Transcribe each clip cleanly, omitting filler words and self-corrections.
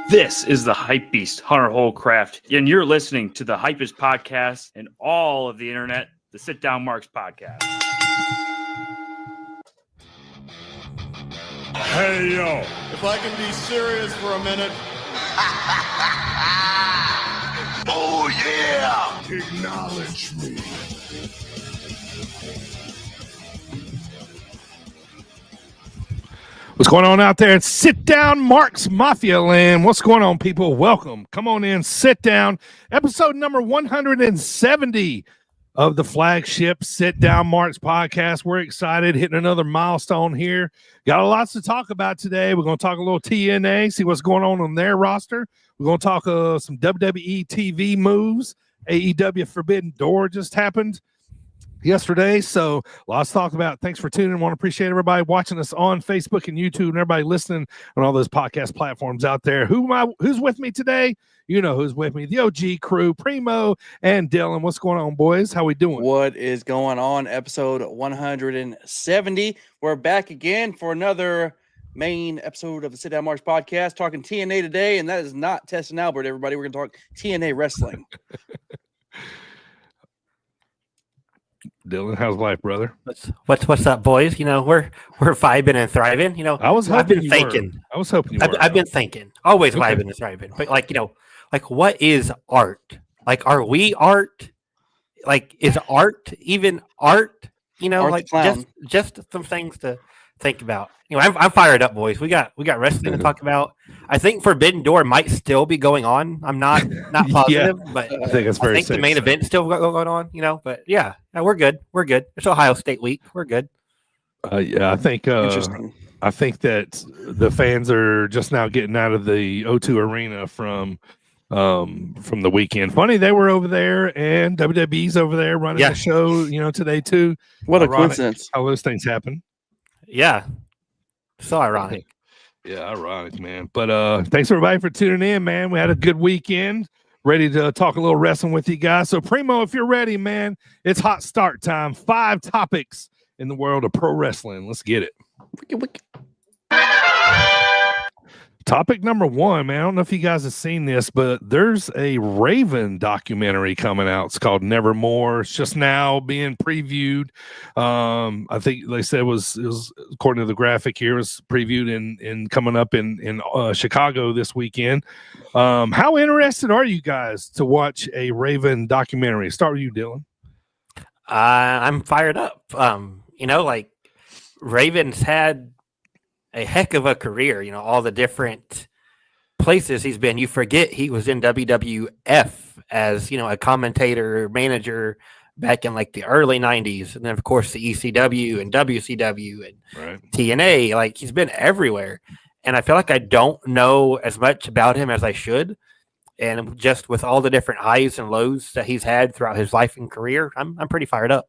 This is the Hype Beast, Hunter Holcraft, and you're listening to the Hypest Podcast and all of the internet, the Sit Down Marks Podcast. Hey, yo, if I can be serious for a minute. Oh, yeah! Acknowledge me. What's going on out there? It's Sit Down Marks Mafia Land. What's going on, people? Welcome. Come on in. Sit down. Episode number 170 of the flagship Sit Down Marks podcast. We're excited, hitting another milestone here. Got a lot to talk about today. We're going to talk a little TNA, see what's going on their roster. We're going to talk some WWE TV moves. AEW Forbidden Door just happened yesterday, so lots to talk about. Thanks for tuning in. Want to appreciate everybody watching us on Facebook and YouTube and everybody listening on all those podcast platforms out there. Who's with me today? You know who's with me. The OG crew, Primo and Dylan. What's going on, boys? How we doing? What is going on? Episode 170. We're back again for another main episode of the Sit Down Marks podcast, talking TNA today, and that is not Tess and Albert, everybody. We're going to talk TNA wrestling. Dylan, how's life, brother? What's up, boys? We're vibing and thriving. I was I've hoping been you thinking. were. I was hoping you I've, were. I've been thinking. Always Okay. vibing and thriving. But what is art? Like, are we art? Like, is art even art? Art the clown. Just some things to think about. I'm fired up, boys. We got wrestling to talk about. I think Forbidden Door might still be going on. I'm not positive, but I think it's very I think the safe main to say. event's still going on. But yeah, we're good. We're good. It's Ohio State week. We're good. Yeah, I think Interesting. I think that the fans are just now getting out of the O2 Arena from the weekend. Funny, they were over there, and WWE's over there running the show, today too. What a Ironic coincidence. how those things happen. Yeah. So ironic. Yeah, ironic, man. But thanks everybody for tuning in, man. We had a good weekend. Ready to talk a little wrestling with you guys. So, Primo, if you're ready, man, it's hot start time. 5 topics in the world of pro wrestling. Let's get it. Topic number 1, man. I don't know if you guys have seen this, but there's a Raven documentary coming out. It's called Nevermore. It's just now being previewed. I think they said it was according to the graphic here, it was previewed in coming up in Chicago this weekend. How interested are you guys to watch a Raven documentary? Start with you, Dylan. I'm fired up. Raven's had a heck of a career, all the different places he's been. You forget he was in WWF as, a commentator, manager back in like the early 90s. And then, of course, the ECW and WCW and TNA. Like, he's been everywhere. And I feel like I don't know as much about him as I should. And just with all the different highs and lows that he's had throughout his life and career, I'm pretty fired up.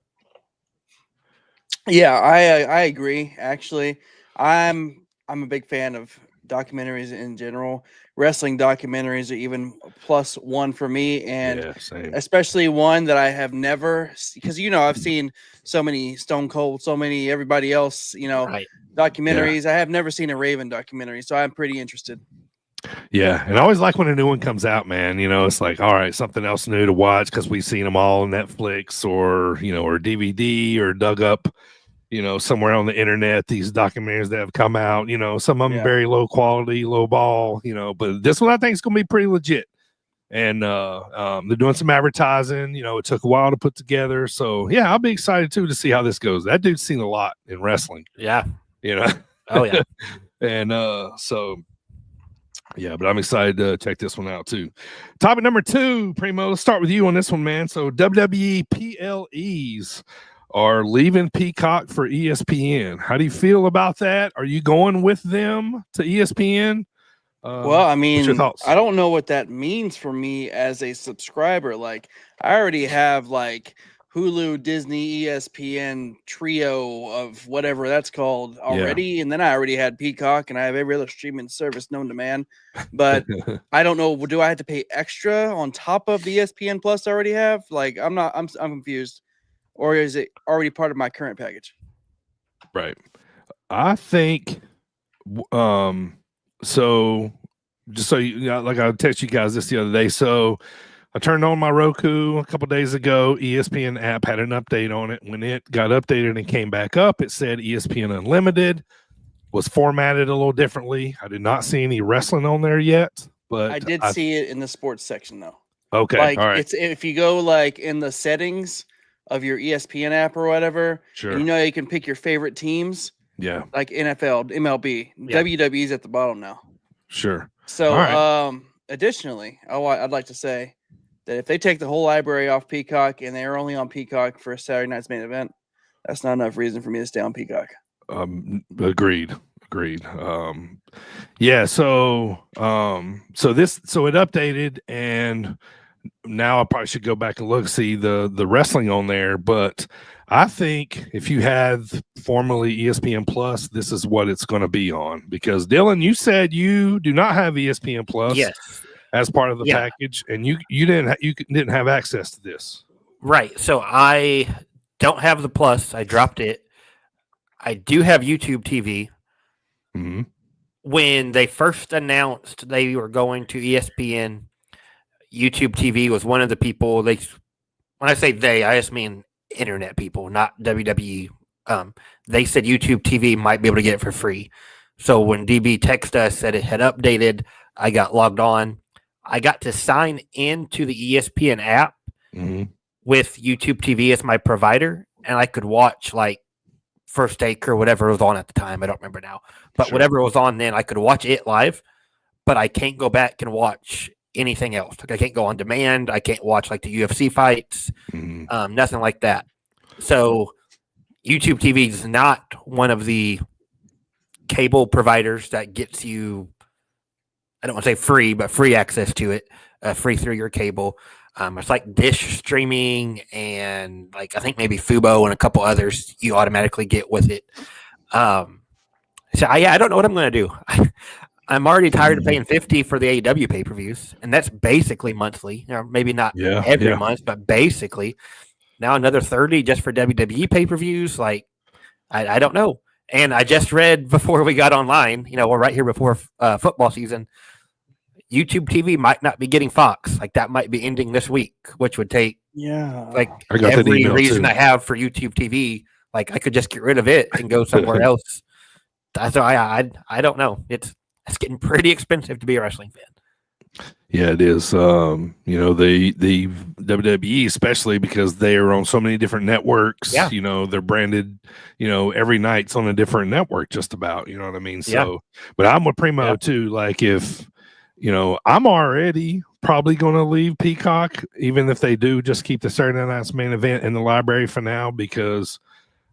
Yeah, I agree. Actually, I'm a big fan of documentaries in general. Wrestling documentaries are even a +1 for me, and especially one that I have never, because I've seen so many Stone Cold, so many everybody else, documentaries. I have never seen a Raven documentary, so I'm pretty interested. Yeah, and I always like when a new one comes out, man. It's like, all right, something else new to watch because we've seen them all on Netflix or or DVD or dug up, somewhere on the internet. These documentaries that have come out, some of them very low quality, low ball, but this one I think is going to be pretty legit. And they're doing some advertising. It took a while to put together, so yeah, I'll be excited too to see how this goes. That dude's seen a lot in wrestling. Yeah, Oh yeah, and so. Yeah, but I'm excited to check this one out too. Topic number 2, Primo. Let's start with you on this one, man. So WWE PLEs are leaving Peacock for ESPN. How do you feel about that? Are you going with them to ESPN? Well, I mean, what's your thoughts? I don't know what that means for me as a subscriber. Like, I already have like Hulu, Disney, ESPN trio of whatever that's called already. And then I already had Peacock, and I have every other streaming service known to man. But I don't know. Do I have to pay extra on top of the ESPN Plus I already have? Like, I'm confused. Or is it already part of my current package? Right. I think, so just so like I texted you guys this the other day. So I turned on my Roku a couple days ago. ESPN app had an update on it. When it got updated and came back up, it said ESPN Unlimited was formatted a little differently. I did not see any wrestling on there yet, but I did see it in the sports section though. Okay, like all right. It's if you go like in the settings of your ESPN app or whatever, sure. And you can pick your favorite teams. Yeah, like NFL, MLB, WWE's at the bottom now. Sure. So, right. Additionally, I'd like to say that if they take the whole library off Peacock and they're only on Peacock for Saturday night's main event, that's not enough reason for me to stay on Peacock. Agreed. Yeah. So it updated, and now I probably should go back and look, see the wrestling on there. But I think if you had formerly ESPN Plus, this is what it's going to be on. Because Dylan, you said you do not have ESPN Plus. Yes. As part of the package, and you didn't have access to this. Right. So I don't have the Plus. I dropped it. I do have YouTube TV. Mm-hmm. When they first announced they were going to ESPN, YouTube TV was one of the people when I say they, I just mean internet people, not WWE. They said YouTube TV might be able to get it for free. So when DB texted us, said it had updated, I got logged on. I got to sign into the ESPN app with YouTube TV as my provider, and I could watch like First Take or whatever was on at the time. I don't remember now. But whatever was on then, I could watch it live, but I can't go back and watch anything else. Like I can't go on demand. I can't watch like the UFC fights, nothing like that. So YouTube TV is not one of the cable providers that gets you, I don't want to say free, but free access to it, free through your cable. It's like Dish streaming and like I think maybe Fubo and a couple others you automatically get with it. So I don't know what I'm going to do. I'm already tired of paying $50 for the AEW pay-per-views, and that's basically monthly, or maybe not every month, but basically. Now another $30 just for WWE pay-per-views. Like, I don't know. And I just read before we got online, we're right here before football season, YouTube TV might not be getting Fox. Like, that might be ending this week, which would take like every reason I have for YouTube TV. Like, I could just get rid of it and go somewhere else. So I don't know. It's getting pretty expensive to be a wrestling fan. Yeah, it is. The WWE, especially because they are on so many different networks. Yeah. They're branded. Every night's on a different network, just about. You know what I mean? So, but I'm with Primo too. Like if I'm already probably going to leave Peacock, even if they do just keep the Saturday Night's Main Event in the library for now, because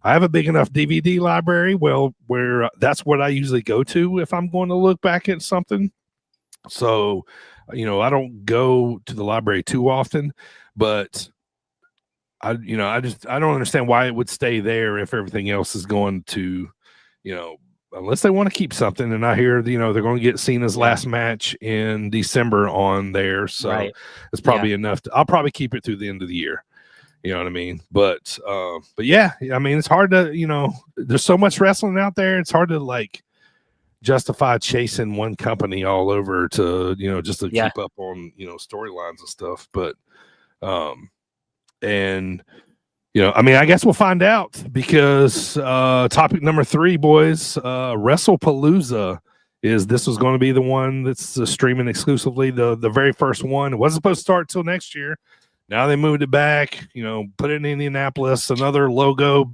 I have a big enough DVD library. Well, where that's what I usually go to if I'm going to look back at something. So, I don't go to the library too often, but I don't understand why it would stay there if everything else is going to, unless they want to keep something. And I hear, they're going to get Cena's last match in December on there. So it's probably enough. I'll probably keep it through the end of the year. You know what I mean? But yeah, I mean, it's hard to, there's so much wrestling out there. It's hard to justify chasing one company all over to, just to keep up on, storylines and stuff. But, I guess we'll find out because topic number 3, boys, WrestlePalooza this was going to be the one that's streaming exclusively. The very first one. It wasn't supposed to start till next year. Now they moved it back, put it in Indianapolis, another logo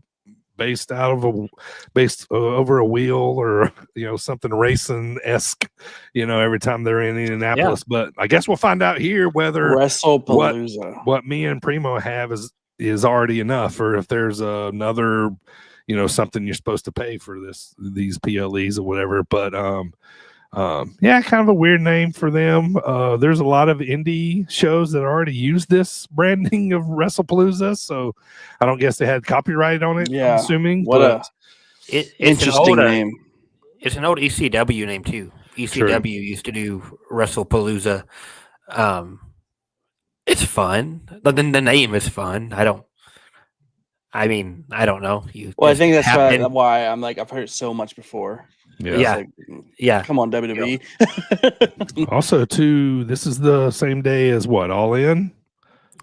based over a wheel or, something racing-esque, every time they're in Indianapolis. Yeah. But I guess we'll find out here whether WrestlePalooza, what me and Primo have is already enough, or if there's another, something you're supposed to pay for these PLEs or whatever. But, kind of a weird name for them. There's a lot of indie shows that already use this branding of WrestlePalooza, so I don't guess they had copyright on it. Yeah, I'm assuming. It's interesting name. It's an old ECW name too. ECW used to do WrestlePalooza. It's fun. But then the name is fun. I don't know. I think that's why I'm like, I've heard it so much before. Yeah. Come on, WWE. Also, too, this is the same day as what? All In?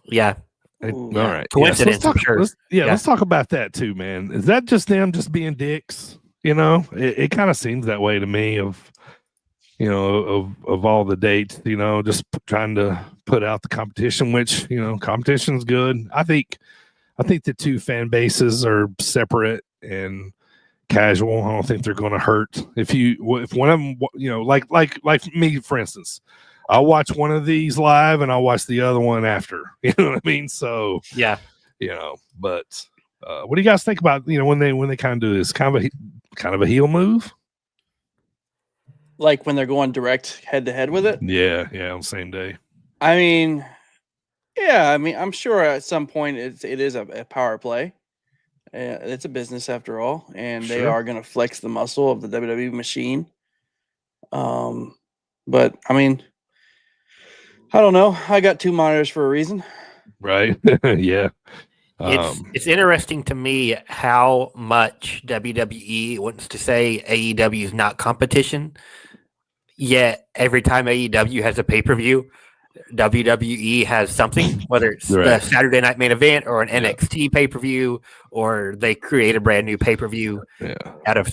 Yeah. All right. Coincidence, I'm sure. Let's talk about that too, man. Is that just them just being dicks? It kind of seems that way to me of all the dates, just trying to put out the competition, which, competition's good. I think the two fan bases are separate and casual. I don't think they're going to hurt if one of them, like me, for instance, I'll watch one of these live and I'll watch the other one after, you know what I mean? So but what do you guys think about, when they kind of do this kind of a heel move? Like when they're going direct head to head with it? Yeah. On the same day. I'm sure at some point it is a power play. It's a business after all, and they are going to flex the muscle of the WWE machine. But I don't know. I got 2 monitors for a reason. Right. Yeah. It's interesting to me how much WWE wants to say AEW is not competition. Yet every time AEW has a pay-per-view, WWE has something, whether it's Right. the Saturday Night Main Event or an NXT pay-per-view, or they create a brand new pay-per-view out of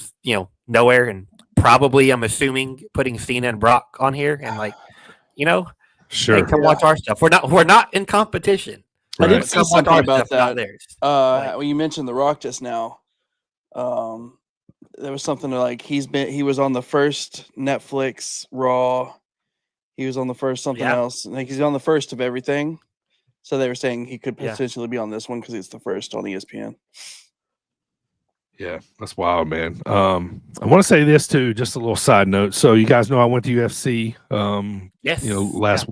nowhere, and probably I'm assuming putting Cena and Brock on here, and Sure. hey, come watch our stuff. We're not in competition. I Right. did see something about not that. theirs. When you mentioned The Rock just now, there was something like he was on the first Netflix Raw. He was on the first something else. Like he's on the first of everything. So they were saying he could potentially be on this one because it's the first on ESPN. Yeah, that's wild, man. I want to say this too, just a little side note. So you guys know I went to UFC. Yes. Last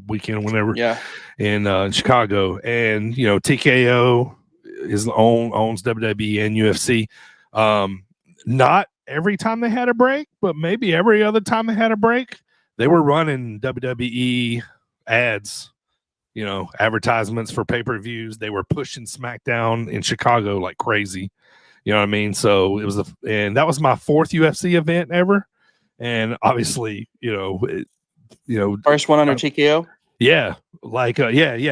weekend, whenever. Yeah. In Chicago, and TKO owns WWE and UFC. Not every time they had a break, but maybe every other time they had a break, they were running WWE ads, advertisements for pay-per-views. They were pushing SmackDown in Chicago like crazy. You know what I mean? So it was and that was my 4th UFC event ever. And obviously, first one under TKO. Yeah,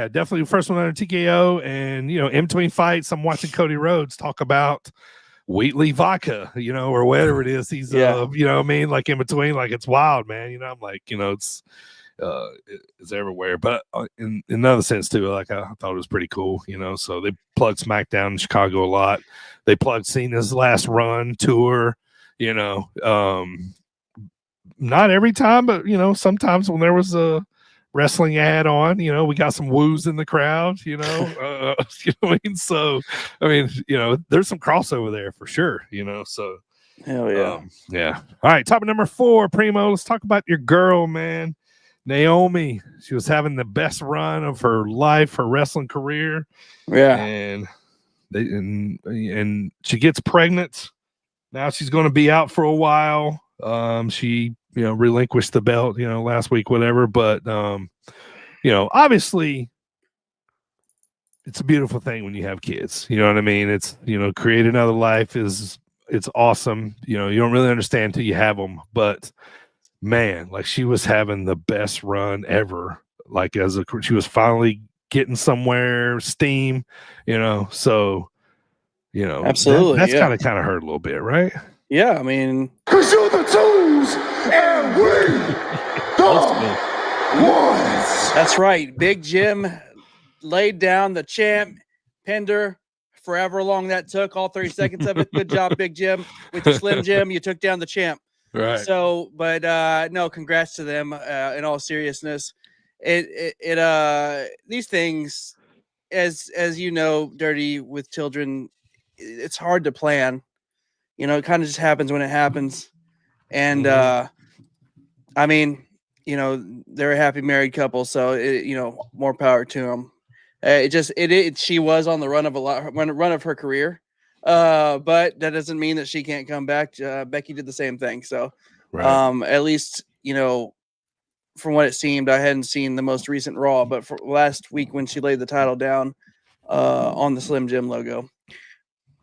definitely first one under TKO. And in between fights, I'm watching Cody Rhodes talk about Wheatley vodka, or whatever it is. He's like in between, like it's wild, man. I'm like, it's everywhere. But in another sense too, like I thought it was pretty cool, So they plugged SmackDown in Chicago a lot. They plugged Cena's last run tour, not every time, but sometimes when there was a wrestling ad on, we got some woos in the crowd, you know what I mean? So I mean, there's some crossover there for sure, so hell yeah. Yeah. All right, topic number 4, Primo. Let's talk about your girl, man. Naomi. She was having the best run of her life, her wrestling career. Yeah. And she gets pregnant. Now she's going to be out for a while. She relinquished the belt, last week, whatever. But obviously it's a beautiful thing when you have kids. You know what I mean? It's create another life it's awesome. You don't really understand until you have them. But man, like she was having the best run ever. Like she was finally getting somewhere, steam, so absolutely, that's kind of hurt a little bit, right? Yeah, I mean, 'cause you're the twos and we the ones. That's right. Big Jim laid down the champ, pinned her for however long that took, all 30 seconds of it. Good job, Big Jim. With your Slim Jim, you took down the champ. Right. So, but no, congrats to them. In all seriousness, these things, as Dirty, with children, it's hard to plan. It kind of just happens when it happens. And I mean, they're a happy married couple, so more power to them. She was on the run of her career, but that doesn't mean that she can't come back. Becky did the same thing, so right. At least from what it seemed, I hadn't seen the most recent Raw, but for last week when she laid the title down on the Slim Jim logo,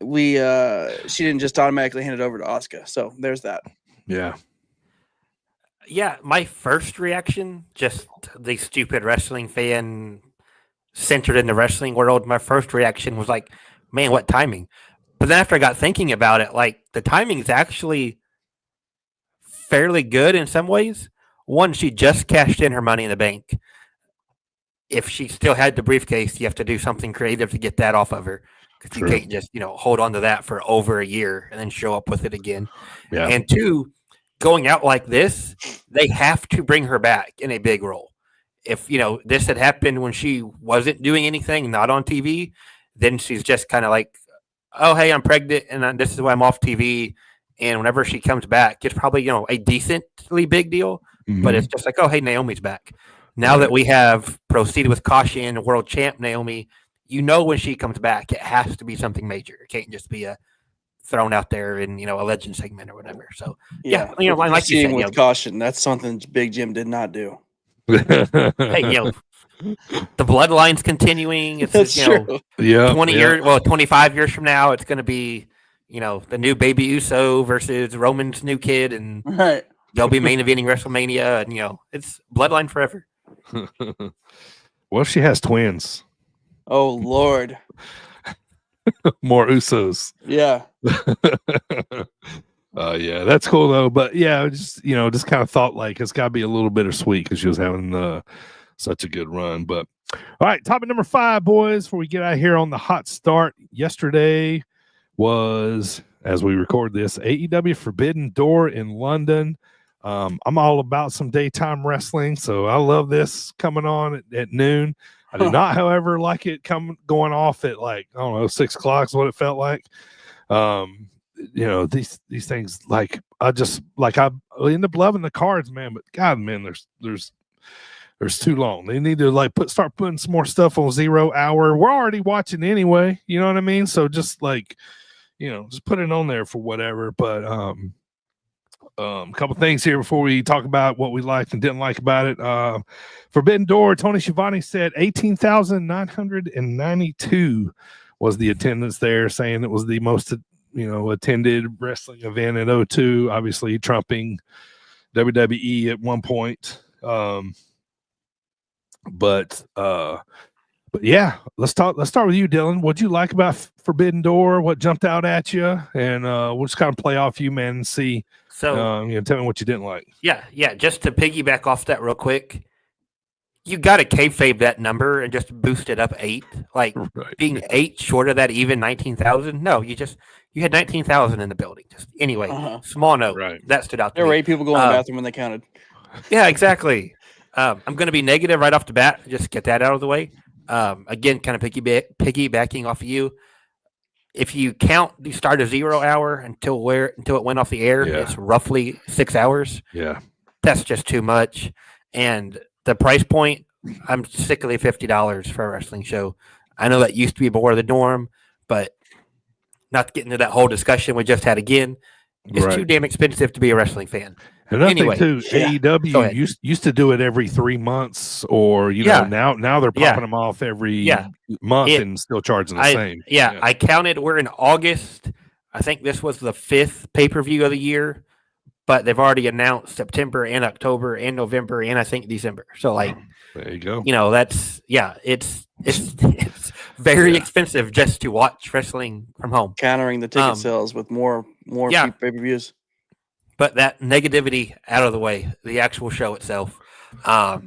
she didn't just automatically hand it over to Asuka, so there's that. Yeah, my first reaction, just the stupid wrestling fan centered in the wrestling world, my first reaction was like, man, what timing? But then after I got thinking about it, like the timing is actually fairly good in some ways. One, she just cashed in her Money in the Bank. If she still had the briefcase, you have to do something creative to get that off of her. Because you can't just, hold on to that for over a year and then show up with it again. Yeah. And 2, going out like this, they have to bring her back in a big role. If, this had happened when she wasn't doing anything, not on TV, then she's just kind of like, oh, hey, I'm pregnant and this is why I'm off TV. And whenever she comes back, it's probably, a decently big deal. Mm-hmm. But it's just like, oh, hey, Naomi's back. Now that we have proceeded with caution, world champ Naomi, when she comes back, it has to be something major. It can't just be a thrown out there in, a legend segment or whatever. So, like you said, with caution, that's something Big Jim did not do. Hey, the bloodline's continuing. It's that's true. 25 years from now, it's going to be, the new Baby Uso versus Roman's new kid, and they'll be main eventing WrestleMania, and it's bloodline forever. Well, she has twins. Oh Lord. More Usos. Yeah. Yeah, that's cool though. But yeah, just just kind of thought like it's got to be a little bittersweet because she was having such a good run. But all right, topic number 5, boys. Before we get out of here on the hot start, yesterday was, as we record this, AEW Forbidden Door in London. I'm all about some daytime wrestling, so I love this coming on at noon. I do not, however, like it going off at like, I don't know, 6 o'clock is what it felt like. These things, like I end up loving the cards, man. But God, man, there's too long. They need to like start putting some more stuff on 0 hour. We're already watching anyway. You know what I mean? So just like, just put it on there for whatever. But a couple things here before we talk about what we liked and didn't like about it. Forbidden Door, Tony Schiavone said 18,992 was the attendance there, saying it was the most attended wrestling event at O2, obviously trumping WWE at one point. But yeah, let's start with you, Dylan. What'd you like about Forbidden Door? What jumped out at you? And we'll just kind of play off you, man, and see. So, tell me what you didn't like. Yeah. Just to piggyback off that real quick, you got to kayfabe that number and just boost it up 8. Like being 8 short of that, even 19,000. No, you had 19,000 in the building. Just anyway, small note that stood out. There were 8 people going to the bathroom when they counted. Yeah, exactly. I'm going to be negative right off the bat. Just get that out of the way. Again, kind of piggybacking off of you. If you count the start of 0 hour until it went off the air, it's roughly 6 hours. Yeah, that's just too much. And the price point, I'm sick of the $50 for a wrestling show. I know that used to be more the norm, but not to get into that whole discussion we just had again. It's too damn expensive to be a wrestling fan. And anyway, too, AEW used to do it every 3 months, or now they're popping them off every month and still charging the same. I counted. We're in August. I think this was the 5th pay-per-view of the year, but they've already announced September and October and November and I think December. So like, there you go. That's it's very expensive just to watch wrestling from home. Countering the ticket sales with more pay-per-views. But that negativity out of the way, the actual show itself, I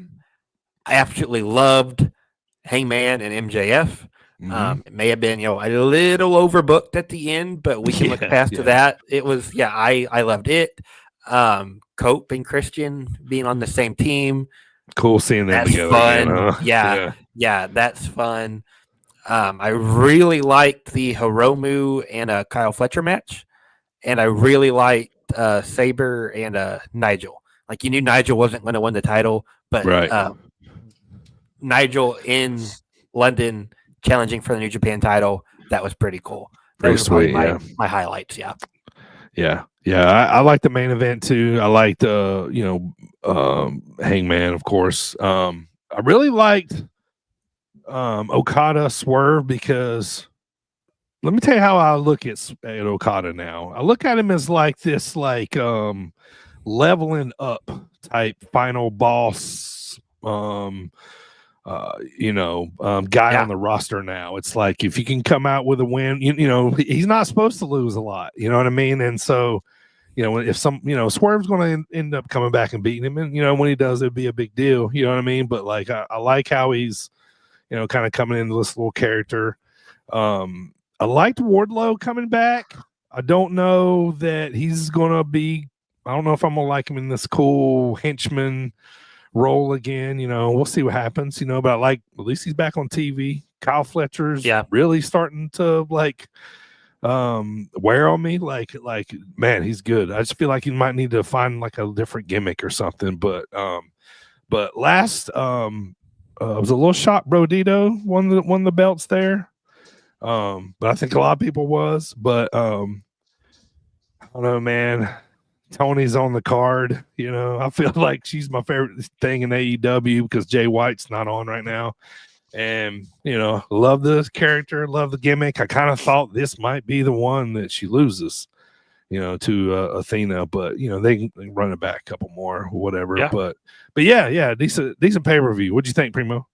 absolutely loved Hangman and MJF. It may have been, a little overbooked at the end, but we can look past to that. It was, I loved it. Cope and Christian being on the same team. Cool seeing them together. Fun. Again, huh? That's fun. I really liked the Hiromu and Kyle Fletcher match, and I really liked Saber and Nigel. Like, you knew Nigel wasn't going to win the title, but Nigel in London challenging for the New Japan title, that was pretty cool. That was sweet. My highlights. I like the main event too. I liked Hangman, of course. I really liked Okada Swerve, because let me tell you how I look at Okada now. I look at him as like this leveling up type final boss guy on the roster now. It's like, if you can come out with a win, he's not supposed to lose a lot, you know what I mean? And so, if Swerve's going to end up coming back and beating him, and when he does, it'd be a big deal, you know what I mean? But like, I like how he's kind of coming into this little character. I liked Wardlow coming back. I don't know that he's gonna be. I don't know if I'm gonna like him in this cool henchman role again. We'll see what happens. But I like, at least he's back on TV. Kyle Fletcher's really starting to wear on me. Like man, he's good. I just feel like he might need to find like a different gimmick or something. But last I was a little shocked Brodito won the belts there. But I think a lot of people was. But I don't know, man. Tony's on the card. I feel like she's my favorite thing in AEW because Jay White's not on right now. And, love the character, love the gimmick. I kind of thought this might be the one that she loses. to Athena, but they can run it back a couple more, whatever. Yeah. But yeah, decent pay-per-view. What'd you think, Primo?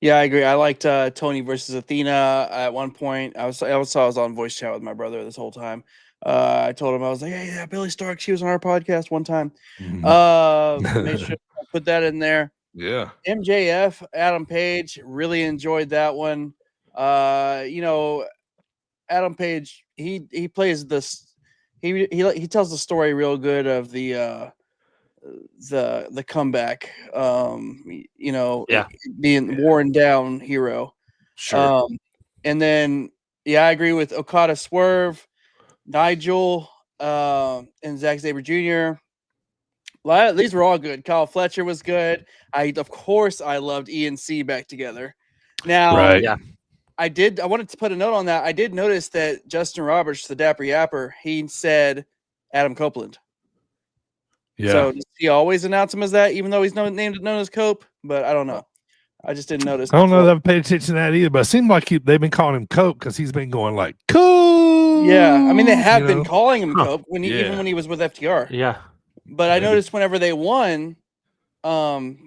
Yeah, I agree. I liked Tony versus Athena at one point. I was on voice chat with my brother this whole time. I told him, I was like, hey, yeah, Billy Stark, she was on our podcast one time. Made sure to put that in there. Yeah. MJF, Adam Page, really enjoyed that one. Adam Page, he plays this. He tells the story real good of the comeback. Being worn down hero. Sure. And then I agree with Okada, Swerve, Nigel, and Zack Sabre Jr. These were all good. Kyle Fletcher was good. I loved ENC back together. Now, right. Yeah. I wanted to put a note on that. I did notice that Justin Roberts, the Dapper Yapper, he said Adam Copeland. Yeah. So does he always announce him as that, even though he's known as Cope? But I don't know. I just didn't notice. I don't know that I've paid attention to that either, but it seemed like they've been calling him Cope because he's been going like Cope. Yeah, I mean they have been calling him Cope even Yeah. when he was with FTR. Yeah. But I noticed whenever they won,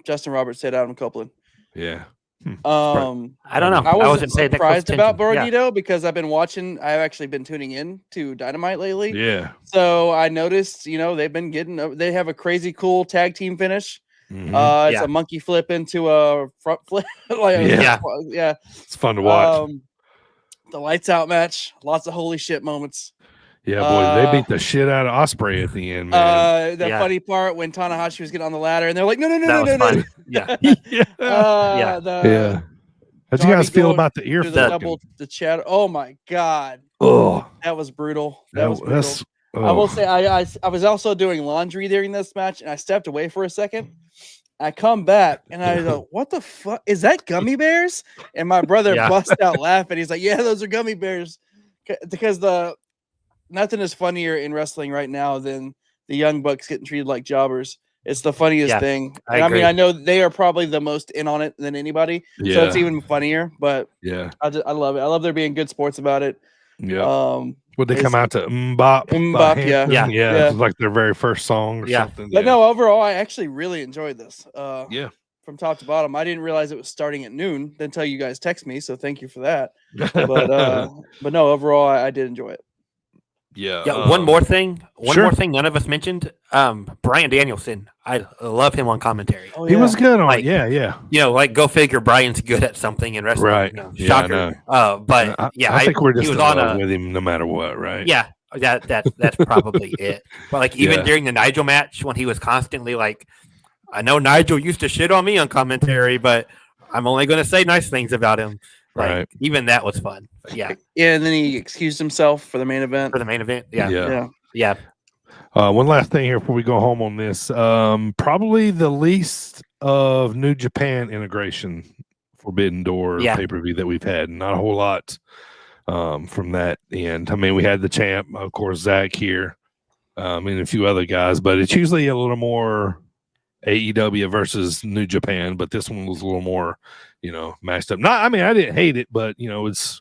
Justin Roberts said Adam Copeland. Yeah. I don't know. I wasn't paying that close surprised about attention. Borgito because I've actually been tuning in to Dynamite lately. Yeah. So I noticed, they have a crazy cool tag team finish. Mhm. It's a monkey flip into a front flip. Yeah. It's fun to watch. The lights out match, lots of holy shit moments. Yeah, boy, they beat the shit out of Osprey at the end, man. The funny part when Tanahashi was getting on the ladder and they're like, no. Yeah. Yeah. How'd you guys feel about the ear the chat? Oh my god. Oh, that was brutal. That was brutal. that's. I will say I was also doing laundry during this match and I stepped away for a second. I come back and I go, what the fuck? Is that gummy bears? And my brother bust out laughing. He's like, yeah, those are gummy bears. Because nothing is funnier in wrestling right now than the Young Bucks getting treated like jobbers. It's the funniest thing. I mean, I know they are probably the most in on it than anybody. Yeah. So it's even funnier, but I love it. I love there being good sports about it. Yeah. Would they come out to Mbop? Mbop, yeah. Like their very first song or something. But no, overall, I actually really enjoyed this. From top to bottom. I didn't realize it was starting at noon until you guys text me, so thank you for that. But no, overall, I did enjoy it. Yeah. One more thing none of us mentioned. Bryan Danielson. I love him on commentary. He was good on go figure Brian's good at something in wrestling. Right. Shocker. I think we're just in love with him no matter what, right? Yeah. That's probably it. But even during the Nigel match when he was constantly like, I know Nigel used to shit on me on commentary, but I'm only gonna say nice things about him. Like, even that was fun. But yeah. And then he excused himself for the main event. Yeah. One last thing here before we go home on this. Probably the least of New Japan integration Forbidden Door pay-per-view that we've had. Not a whole lot from that end. I mean, we had the champ, of course, Zach here, and a few other guys, but it's usually a little more AEW versus New Japan, but this one was a little more, mashed up. I didn't hate it, but it's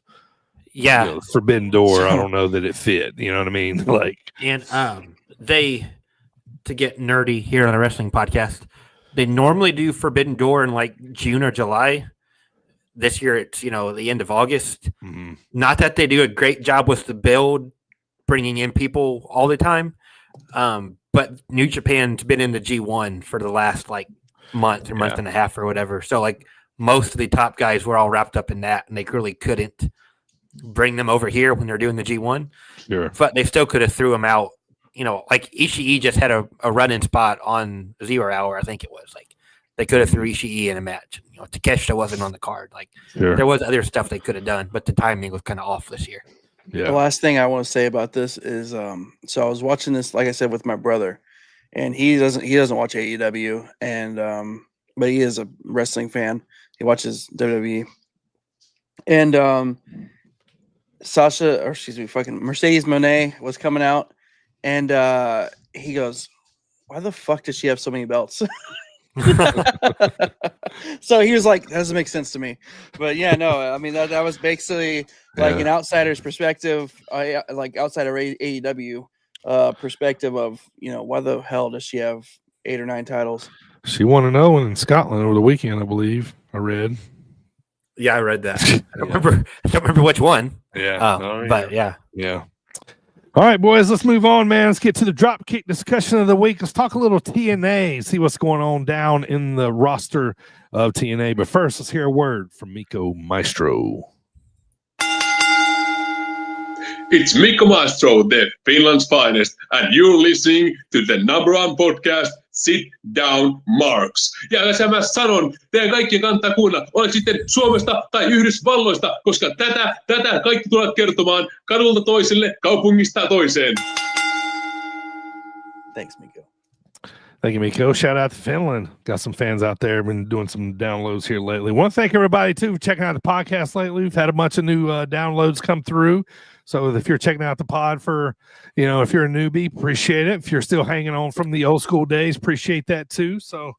Forbidden Door. I don't know that it fit. You know what I mean? Like, and they, to get nerdy here on a wrestling podcast, they normally do Forbidden Door in like June or July. This year it's the end of August. Mm-hmm. Not that they do a great job with the build, bringing in people all the time. But New Japan's been in the G1 for the last month and a half or whatever. So most of the top guys were all wrapped up in that, and they really couldn't bring them over here when they're doing the G1. Sure. But they still could have threw them out. Ishii just had a run-in spot on 0 Hour, I think it was. They could have threw Ishii in a match. Takeshita wasn't on the card. There was other stuff they could have done, but the timing was kind of off this year. Yeah. The last thing I want to say about this is, so I was watching this, like I said, with my brother, and he doesn't watch AEW, and but he is a wrestling fan. He watches WWE, and Mercedes Moné was coming out, and he goes, "Why the fuck does she have so many belts?" So he was like, that doesn't make sense to me. But that was basically an outsider's perspective, outside of AEW, perspective of, why the hell does she have 8 or 9 titles? She won another one in Scotland over the weekend, I believe. I read. Yeah, I read that. I don't remember which one. Yeah. But yeah. All right, boys, let's move on, man. Let's get to the dropkick discussion of the week. Let's talk a little TNA, see what's going on down in the roster of TNA. But first, let's hear a word from Miko Maestro. It's Mikko Maestro, the Finland's finest, and you're listening to the #1 podcast, Sit Down Marks. Ja tässä mä sanon, teidän kaikkien kannattaa kuunnella, olet sitten Suomesta tai Yhdysvalloista, koska tätä kaikki tulevat kertomaan kadulta toiselle, kaupungista toiseen. Thanks, Miko. Thank you, Miko. Shout out to Finland. Got some fans out there. Been doing some downloads here lately. Want to thank everybody, too, for checking out the podcast lately. We've had a bunch of new downloads come through. So if you're checking out the pod for, if you're a newbie, appreciate it. If you're still hanging on from the old school days, appreciate that, too. So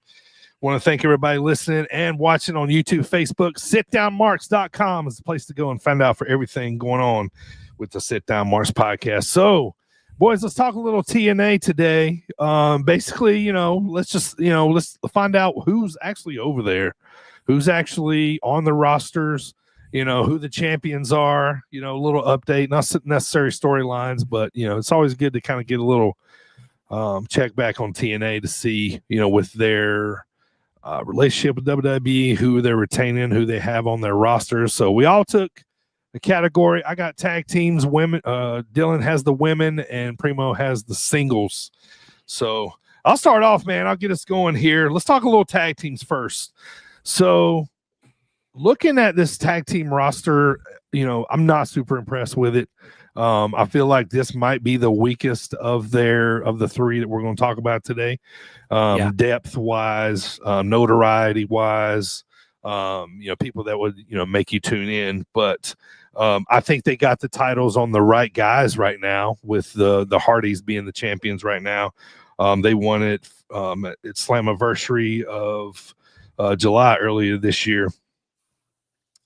want to thank everybody listening and watching on YouTube, Facebook. SitDownMarks.com is the place to go and find out for everything going on with the Sit Down Marks podcast. So, boys, let's talk a little TNA today. Basically, let's find out who's actually over there, who's actually on the rosters, who the champions are, a little update, not necessary storylines, but, it's always good to kind of get a little check back on TNA to see, with their relationship with WWE, who they're retaining, who they have on their rosters. So we all took the category. I got tag teams, women. Dylan has the women, and Primo has the singles. So I'll start off, man. I'll get us going here. Let's talk a little tag teams first. So looking at this tag team roster, I'm not super impressed with it. I feel like this might be the weakest of the three that we're going to talk about today. Depth wise, notoriety wise, people that would, make you tune in. But I think they got the titles on the right guys right now, with the Hardys being the champions right now. They won it at Slammiversary of July earlier this year.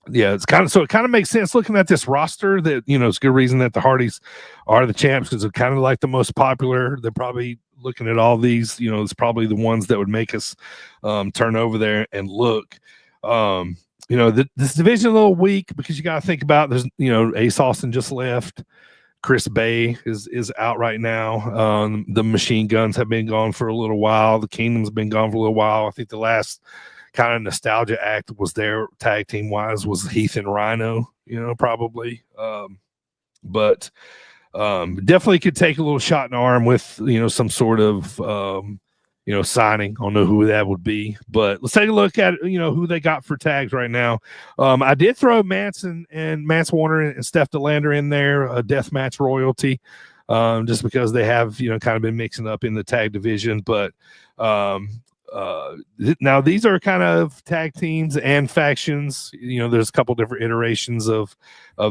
Yeah, it kind of makes sense looking at this roster that, it's a good reason that the Hardys are the champs, because they're kind of like the most popular. They're probably looking at all these, it's probably the ones that would make us turn over there and look. This division a little weak, because you got to think about there's, Ace Austin just left. Chris Bay is out right now. The Machine Guns have been gone for a little while. The Kingdom's been gone for a little while. I think the last kind of nostalgia act was there tag team wise was Heath and Rhino, probably. But definitely could take a little shot in the arm with, some sort of, signing. I don't know who that would be, but let's take a look at, who they got for tags right now. I did throw Mance Warner and Steph DeLander in there, a deathmatch royalty, just because they have, kind of been mixing up in the tag division. But now these are kind of tag teams and factions. There's a couple different iterations of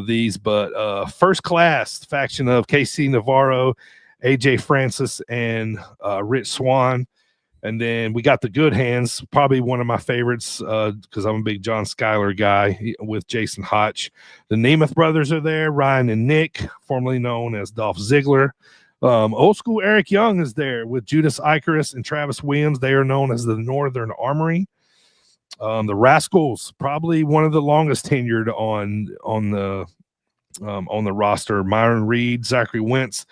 these, but First Class faction of KC Navarro, AJ Francis, and Rich Swann. And then we got the Good Hands, probably one of my favorites, because I'm a big John Schuyler guy, with Jason Hotch. The Nemeth brothers are there, Ryan and Nick, formerly known as Dolph Ziggler. Old school Eric Young is there with Judas Icarus and Travis Williams. They are known as the Northern Armory. The Rascals, probably one of the longest tenured on the roster. Myron Reed, Zachary Wentz,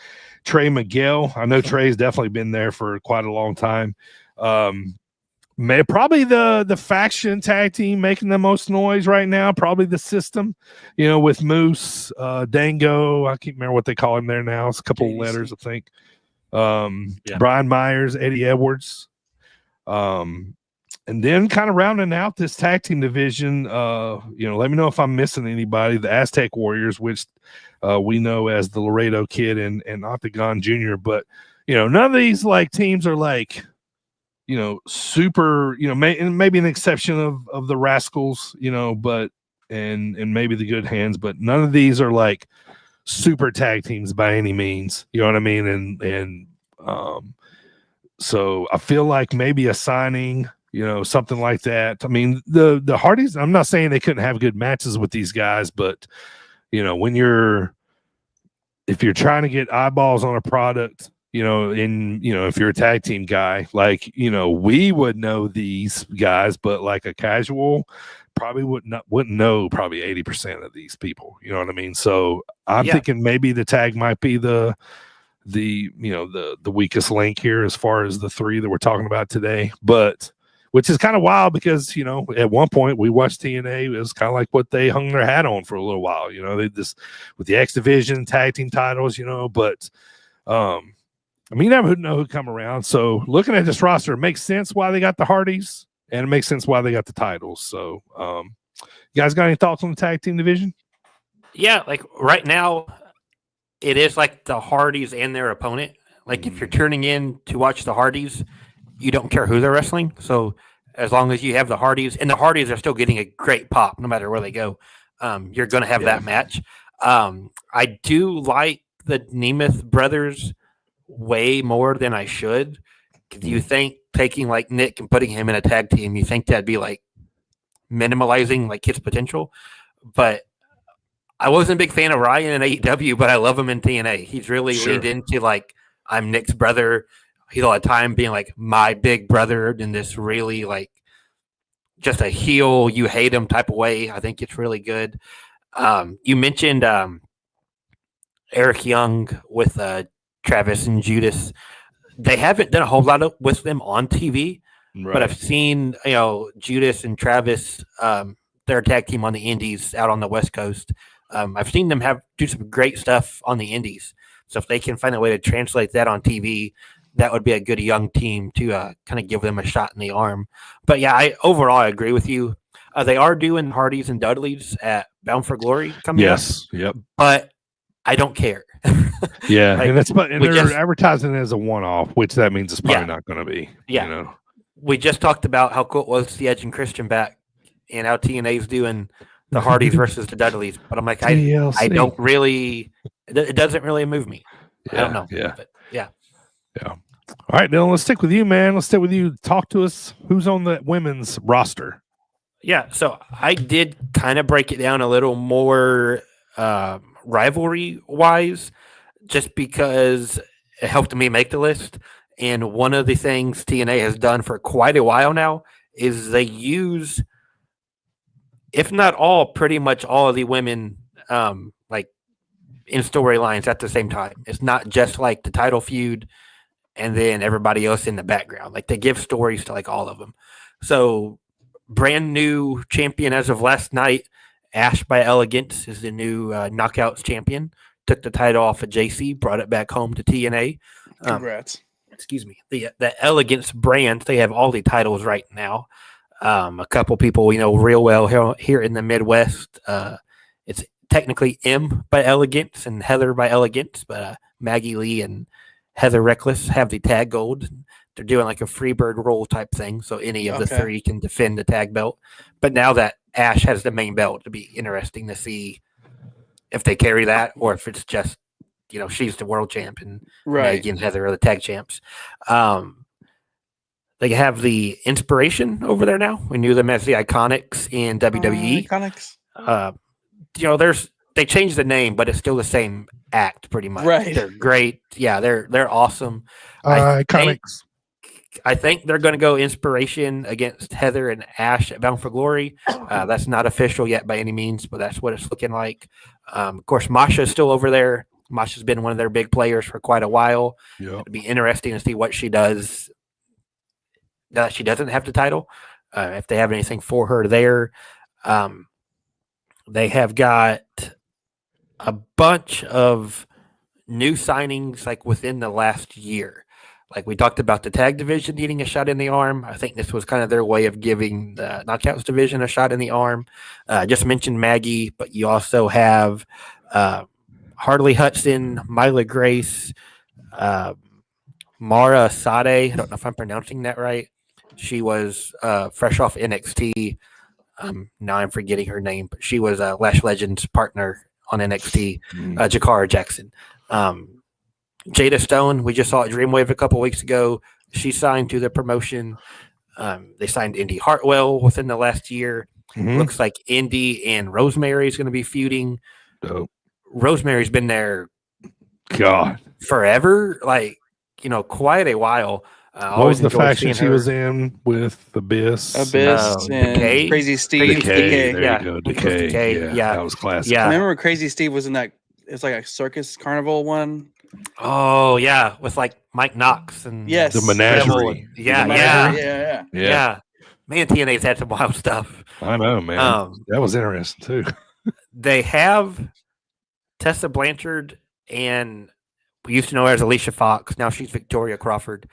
Trey Miguel. I know Trey's definitely been there for quite a long time. Probably the faction tag team making the most noise right now. Probably the System, with Moose, Dango. I can't remember what they call him there now. It's a couple of letters, I think. Brian Myers, Eddie Edwards. And then kind of rounding out this tag team division, let me know if I'm missing anybody. The Aztec Warriors, which we know as the Laredo Kid and Octagon Jr. But, none of these teams are super, maybe an exception of the Rascals, but and maybe the Good Hands, but none of these are super tag teams by any means. You know what I mean? And so I feel like maybe a signing, something like that. I mean, the Hardys, I'm not saying they couldn't have good matches with these guys, but when if you're trying to get eyeballs on a product, if you're a tag team guy, like, we would know these guys, but like a casual probably wouldn't know probably 80% of these people. You know what I mean? So I'm thinking maybe the tag might be the weakest link here as far as the three that we're talking about today, but which is kind of wild because, at one point we watched TNA. It was kind of like what they hung their hat on for a little while, they just with the X Division tag team titles, but you never know who come around. So looking at this roster, it makes sense why they got the Hardys, and it makes sense why they got the titles. So you guys got any thoughts on the tag team division? Yeah, like right now, it is like the Hardys and their opponent. Like if you're tuning in to watch the Hardys, you don't care who they're wrestling. So as long as you have the Hardys, and the Hardys are still getting a great pop no matter where they go, you're going to have that match. I do like the Nemeth brothers way more than I should. Do you think taking like Nick and putting him in a tag team, you think that'd be like minimalizing like his potential? But I wasn't a big fan of Ryan in AEW, but I love him in TNA. He's really leaned into like, I'm Nick's brother. He's all the time being like my big brother in this really like just a heel, you hate him type of way. I think it's really good. You mentioned Eric Young with Travis and Judas. They haven't done a whole lot with them on TV, but I've seen Judas and Travis, their tag team on the Indies out on the West Coast. I've seen them do some great stuff on the Indies. So if they can find a way to translate that on TV, that would be a good young team to kind of give them a shot in the arm. But yeah, I agree with you. They are doing Hardys and Dudleys at Bound for Glory coming up. Yes, yep. But I don't care. Yeah, like, and they're advertising it as a one-off, which that means it's probably not going to be. Yeah, we just talked about how cool it was to see Edge and Christian back, and how TNA's doing the Hardys versus the Dudleys. But I'm like, I don't really. It doesn't really move me. I don't know. Yeah, but yeah. All right, Dylan, let's stick with you, man. Let's stick with you. Talk to us. Who's on the women's roster? Yeah, so I did kind of break it down a little more rivalry-wise, just because it helped me make the list. And one of the things TNA has done for quite a while now is they use, if not all, pretty much all of the women like in storylines at the same time. It's not just like the title feud and then everybody else in the background. Like they give stories to like all of them. So brand new champion as of last night, Ash by Elegance is the new Knockouts champion. Took the title off of JC, brought it back home to TNA. Congrats. Excuse me. The Elegance brand, they have all the titles right now. A couple people we know real well here in the Midwest. It's technically M by Elegance and Heather by Elegance, but Maggie Lee and Heather Reckless have the tag gold. They're doing like a Freebird roll type thing, so any of the three can defend the tag belt. But now that Ash has the main belt, it'll be interesting to see if they carry that or if it's just, she's the world champ and Maggie and Heather are the tag champs. They have the Inspiration over there now. We knew them as the Iconics in WWE. Iconics. They changed the name, but it's still the same act pretty much. Right. They're great. Yeah, they're awesome. Iconics. I think they're going to go Inspiration against Heather and Ash at Bound for Glory. That's not official yet by any means, but that's what it's looking like. Of course, Masha's still over there. Masha's been one of their big players for quite a while. Yep. It'll be interesting to see what she does now that she doesn't have the title, if they have anything for her there. They have got a bunch of new signings like within the last year. Like we talked about the tag division needing a shot in the arm. I think this was kind of their way of giving the Knockouts division a shot in the arm. Just mentioned Maggie, but you also have Harley Hudson, Mila Grace, Mara Sade. I don't know if I'm pronouncing that right. She was fresh off NXT. Now I'm forgetting her name, but she was Lash Legend's partner on NXT, Jakara Jackson. Jada Stone, we just saw at Dreamwave a couple weeks ago. She signed to the promotion. They signed Indy Hartwell within the last year. Looks like Indy and Rosemary is going to be feuding. Dope. Rosemary's been there God. forever, like, quite a while. What was the enjoyed faction seeing she her. was in with Abyss? Abyss and Decay? Crazy Steve. Decay. There Yeah, you go. I think it was Decay. Decay, yeah. That was classic. Yeah. Remember Crazy Steve was in that? It was like a circus carnival one. Oh yeah, with like Mike Knox and Yes. The Menagerie. Yeah, The yeah, Menagerie, yeah. yeah. Man, TNA's had some wild stuff. I know, man. That was interesting too. They have Tessa Blanchard, and we used to know her as Alicia Fox. Now she's Victoria Crawford.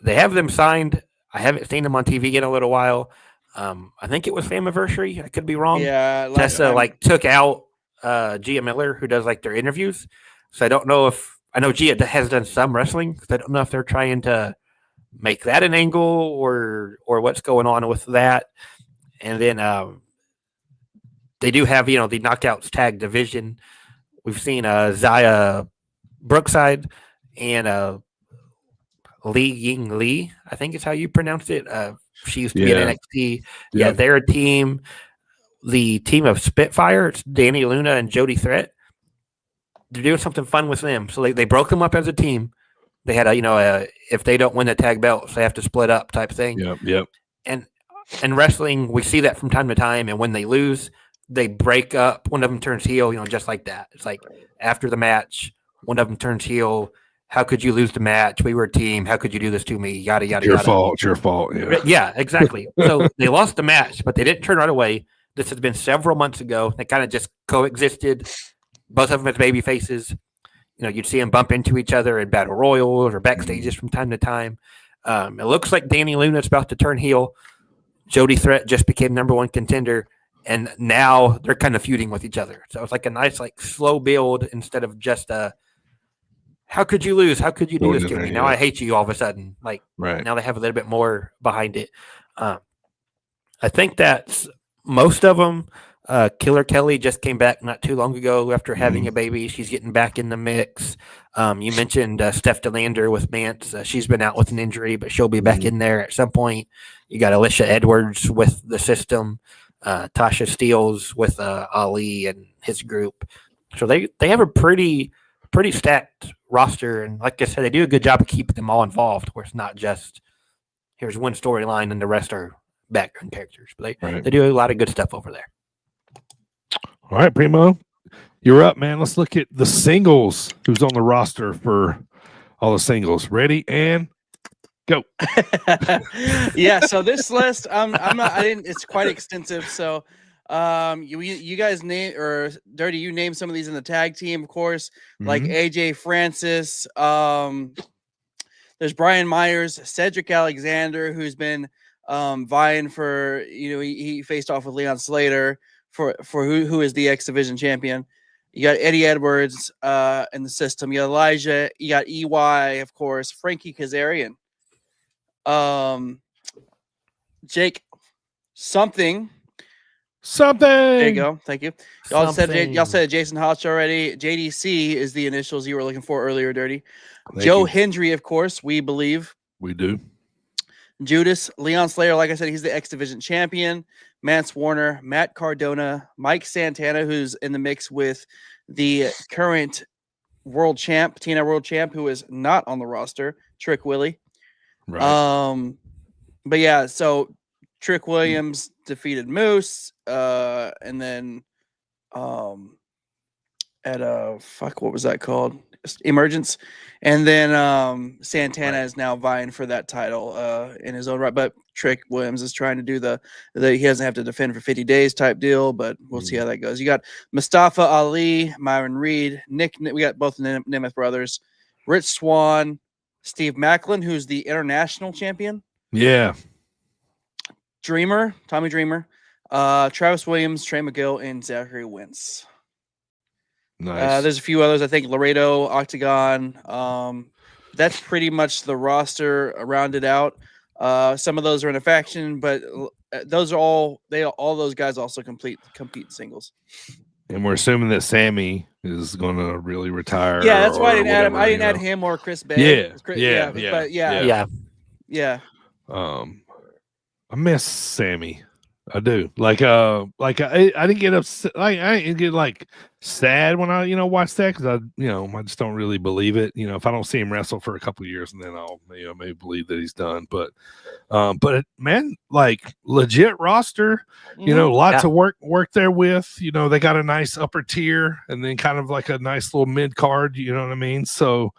They have them signed. I haven't seen them on TV in a little while. I think it was Famiversary. I could be wrong. Yeah, Tessa took out Gia Miller, who does like their interviews. So I don't know if I know Gia has done some wrestling. I don't know if they're trying to make that an angle or what's going on with that. And then they do have the Knockouts tag division. We've seen Zaya Brookside and Li Ying Lee, I think is how you pronounce it. She used to be in NXT. Yeah, they're a team. The team of Spitfire, it's Danny Luna and Jody Threat. They're doing something fun with them. So they broke them up as a team. They had if they don't win the tag belts, they have to split up type thing. Yep. And in wrestling, we see that from time to time. And when they lose, they break up. One of them turns heel, just like that. It's like after the match, one of them turns heel. How could you lose the match? We were a team. How could you do this to me? Yada, yada, Your yada. fault. Your fault. Yeah. Yeah, exactly. So they lost the match, but they didn't turn right away. This has been several months ago. They kind of just coexisted. Both of them as baby faces. You'd see them bump into each other in battle royals or backstages from time to time. It looks like Danny Luna's about to turn heel. Jody Threat just became number one contender, and now they're kind of feuding with each other. So it's like a nice, slow build instead of just how could you lose? How could you do this to me? Now I hate you all of a sudden. Now they have a little bit more behind it. I think that's most of them. Killer Kelly just came back not too long ago after having a baby. She's getting back in the mix. You mentioned Steph DeLander with Mance. She's been out with an injury, but she'll be back in there at some point. You got Alicia Edwards with the system. Tasha Steeles with Ali and his group. So they have a pretty stacked roster. And like I said, they do a good job of keeping them all involved, where it's not just here's one storyline and the rest are background characters. But they do a lot of good stuff over there. All right, Primo, you're up, man. Let's look at the singles. Who's on the roster for all the singles? Ready and go. Yeah. So this list, it's quite extensive. So, you guys name or Dirty, you name some of these in the tag team, of course, like AJ Francis. There's Brian Myers, Cedric Alexander, who's been vying for. He faced off with Leon Slater. For who is the X Division champion. You got Eddie Edwards in the system. You got Elijah. You got EY, of course. Frankie Kazarian. Jake something. There you go. Thank you. Y'all said Jason Hotch already. JDC is the initials you were looking for earlier, Dirty. Joe Hendry, of course, we believe. We do. Judas, Leon Slayer, like I said, he's the X Division champion. Mance Warner, Matt Cardona, Mike Santana, who's in the mix with the current world champ, TNA world champ, who is not on the roster, Trick Willie. Right. But yeah, so Trick Williams defeated Moose, and then at what was that called? Emergence. And then Santana is now vying for that title in his own right. But Trick Williams is trying to do the he doesn't have to defend for 50 days type deal, but we'll see how that goes. You got Mustafa Ali, Myron Reed, Nick. We got both the Nemeth brothers, Rich Swann, Steve Macklin, who's the international champion. Yeah. Tommy Dreamer, Travis Williams, Trey McGill, and Zachary Wentz. Nice. There's a few others. I think Laredo, Octagon. That's pretty much the roster rounded out. Some of those are in a faction, but those are all those guys also compete singles. And we're assuming that Sammy is going to really retire. Yeah, that's why I didn't add him. I didn't add him or Chris Bay. Yeah. Yeah. I miss Sammy. I do. I didn't get upset. I didn't get like sad when I, watch that because I just don't really believe it. If I don't see him wrestle for a couple of years, and then I'll, maybe believe that he's done. But man, like legit roster, lots of work there with. They got a nice upper tier, and then kind of like a nice little mid card. You know what I mean? So.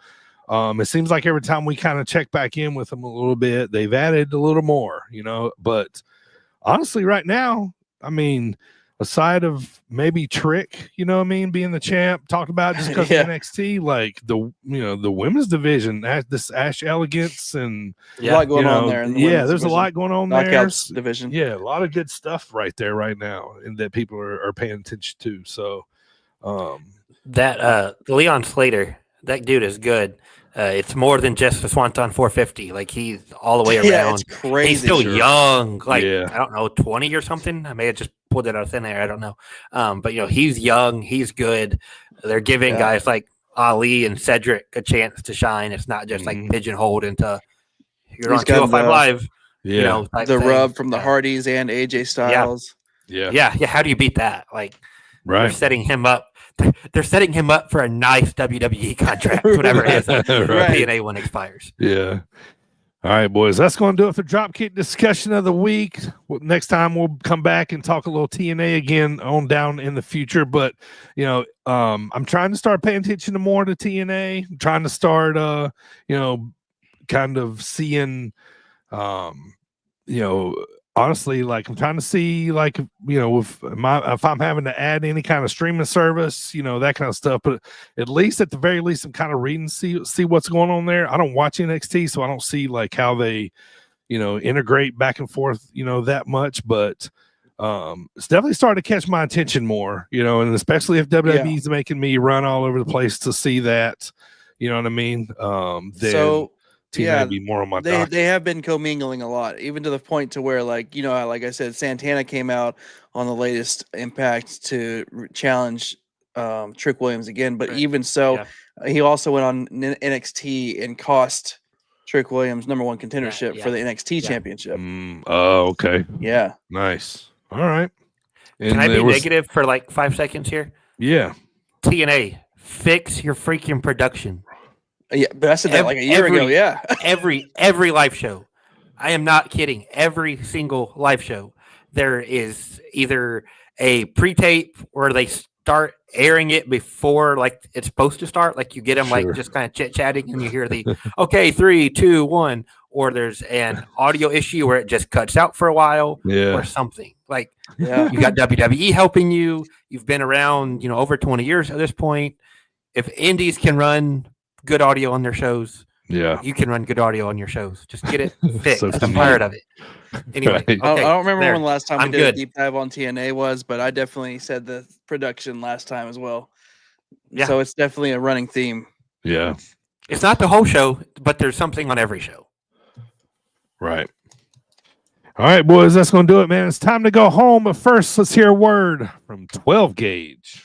It seems like every time we kind of check back in with them a little bit, they've added a little more, but honestly, right now, I mean, aside of maybe Trick, being the champ, talked about just because of NXT, like the women's division, this Ash Elegance and a lot going on there. There's a lot going on there. Knockouts division. Yeah, a lot of good stuff right there right now, and that people are paying attention to. So, that Leon Slater, that dude is good. It's more than just the Swanton 450. Like he's all the way around. Yeah, it's crazy. He's still young. Like I don't know, 20 or something. I may have just pulled it out of thin air. I don't know. But he's young. He's good. They're giving guys like Ali and Cedric a chance to shine. It's not just like pigeonholed into you're on 205 Live. Yeah, the rub from the Hardys and AJ Styles. Yeah. How do you beat that? Like, right? They're setting him up. They're setting him up for a nice WWE contract, whatever it is. TNA one expires. Yeah. All right, boys. That's going to do it for Dropkick discussion of the week. Next time we'll come back and talk a little TNA again on down in the future. But I'm trying to start paying attention to more to TNA. I'm trying to start, kind of seeing, honestly, like I'm trying to see, like, if I'm having to add any kind of streaming service, that kind of stuff. But at the very least, I'm kind of reading, see what's going on there. I don't watch NXT, so I don't see like how they, integrate back and forth, that much. But it's definitely starting to catch my attention more, and especially if WWE's making me run all over the place to see that, you know what I mean? Then be more on my they have been commingling a lot, even to the point to where, like, like I said, Santana came out on the latest Impact to challenge Trick Williams again. But even so, he also went on NXT and cost Trick Williams #1 contendership for the NXT championship. Oh, okay. Yeah. Nice. All right. And can I be negative for like 5 seconds here? Yeah. TNA, fix your freaking production. Yeah, but I said that like a year ago. Yeah, every live show, I am not kidding. Every single live show, there is either a pre-tape where they start airing it before like it's supposed to start. Like you get them like just kind of chit-chatting, and you hear the okay 3, 2, 1, or there's an audio issue where it just cuts out for a while, or something. Like you got WWE helping you. You've been around, over 20 years at this point. If indies can run good audio on their shows, you can run good audio on your shows. Just get it fixed. I'm tired of it. Anyway, okay, I don't remember when the last time we did good. a deep dive on TNA was, but I definitely said the production last time as well. Yeah. So it's definitely a running theme. Yeah. It's not the whole show, but there's something on every show. Right. All right, boys, that's going to do it, man. It's time to go home. But first, let's hear a word from 12 Gauge.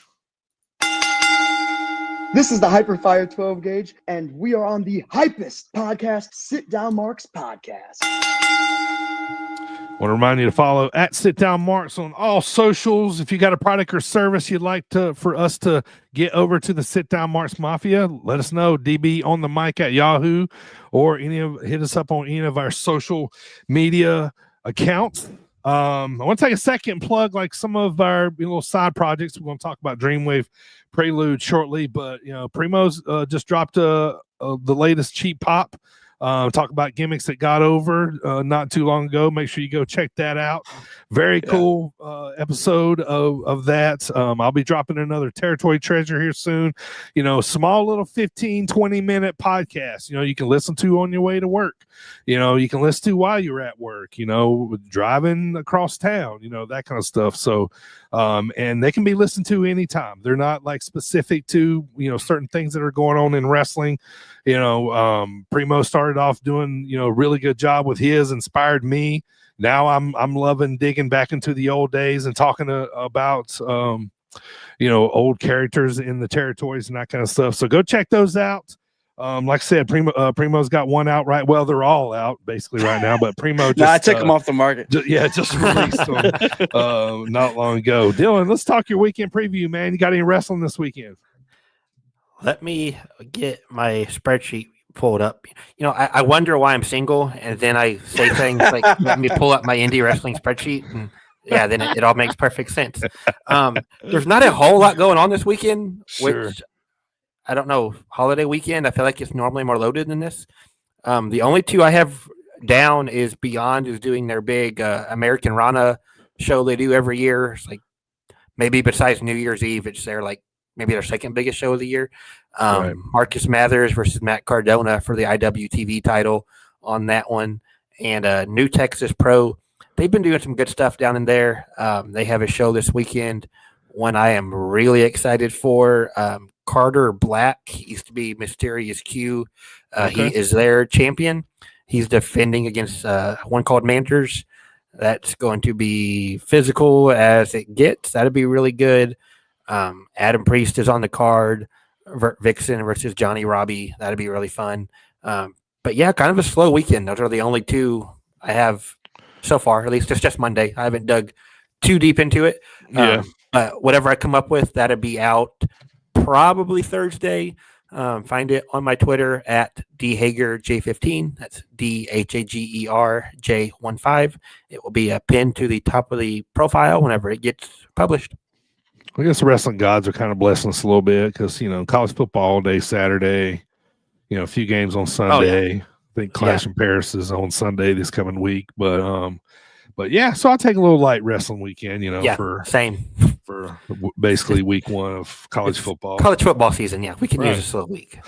This is the Hyperfire 12 Gauge, and we are on the hypest podcast, Sit Down Marks Podcast. I want to remind you to follow at Sit Down Marks on all socials. If you got a product or service you'd like for us to get over to the Sit Down Marks Mafia, let us know. DB on the mic at Yahoo, or hit us up on any of our social media accounts. I want to take a second and plug like some of our little side projects. We're going to talk about Dreamwave Prelude shortly, but Primo's just dropped the latest cheap pop. Talk about gimmicks that got over not too long ago. Make sure you go check that out. Very cool episode of that. I'll be dropping another Territory Treasure here soon. Small little 15-20 minute podcast, you can listen to on your way to work. You can listen to while you're at work, driving across town, that kind of stuff. So and they can be listened to anytime. They're not like specific to certain things that are going on in wrestling. Primo started off doing a really good job with his, inspired me. Now I'm loving digging back into the old days and talking about old characters in the territories and that kind of stuff. So go check those out. Like I said, Primo's got one out right. Well, they're all out basically right now, but Primo just I took them off the market. Just released them not long ago. Dylan, let's talk your weekend preview, man. You got any wrestling this weekend? Let me get my spreadsheet pulled up. I wonder why I'm single, and then I say things like, let me pull up my indie wrestling spreadsheet, and then it all makes perfect sense. There's not a whole lot going on this weekend, which I don't know, holiday weekend. I feel like it's normally more loaded than this. The only two I have down is Beyond is doing their big American Rana show they do every year. It's like maybe besides New Year's Eve, it's maybe their second biggest show of the year. Right. Marcus Mathers versus Matt Cardona for the IWTV title on that one. And New Texas Pro, they've been doing some good stuff down in there. They have a show this weekend, one I am really excited for. Carter Black, he used to be Mysterious Q. He is their champion. He's defending against one called Manters. That's going to be physical as it gets. That'll be really good. Adam Priest is on the card. Vixen versus Johnny Robbie. That'll be really fun. But yeah, kind of a slow weekend. Those are the only two I have so far. At least it's just Monday. I haven't dug too deep into it. Whatever I come up with, that'll be out probably Thursday. Find it on my Twitter at DHagerJ15. That's DHAGERJ15. It will be pinned to the top of the profile whenever it gets published. I guess the wrestling gods are kind of blessing us a little bit because, college football all day Saturday, a few games on Sunday. I think Clash in Paris is on Sunday this coming week. But yeah, so I'll take a little light wrestling weekend, for basically week one of college football. College football season, yeah. We can use a slow week.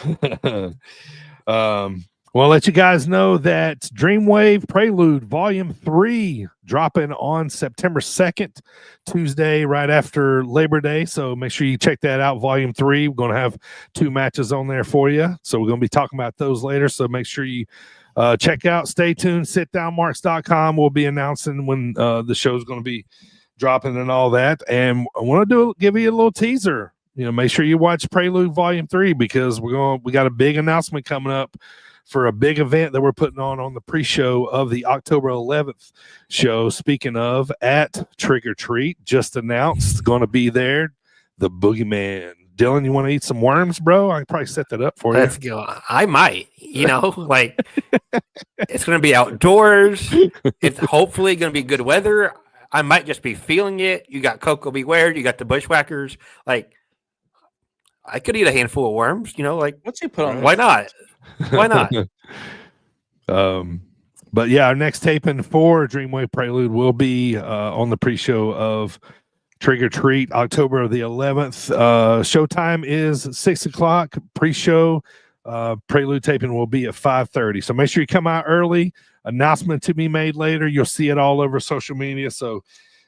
Well, I'll let you guys know that Dreamwave Prelude Volume 3 dropping on September 2nd, Tuesday, right after Labor Day. So make sure you check that out, Volume 3. We're going to have 2 matches on there for you. So we're going to be talking about those later. So make sure you check out, stay tuned, sitdownmarks.com. We'll be announcing when the show's going to be dropping and all that. And I want to give you a little teaser. Make sure you watch Prelude Volume 3 because we got a big announcement coming up for a big event that we're putting on the pre-show of the October 11th show. Speaking of, at Trick or Treat, just announced, going to be there, the Boogeyman. Dylan, you want to eat some worms, bro? I can probably set that up for you. Let's go. I might, like it's going to be outdoors. It's hopefully going to be good weather. I might just be feeling it. You got Coco Beware. You got the Bushwhackers. Like, I could eat a handful of worms, What's he put on? Why not? Why not? But yeah, our next taping for Dreamwave Prelude will be on the pre-show of Trick or Treat, October the 11th. Showtime is 6 o'clock. Pre-show Prelude taping will be at 5:30. So make sure you come out early. Announcement to be made later. You'll see it all over social media. So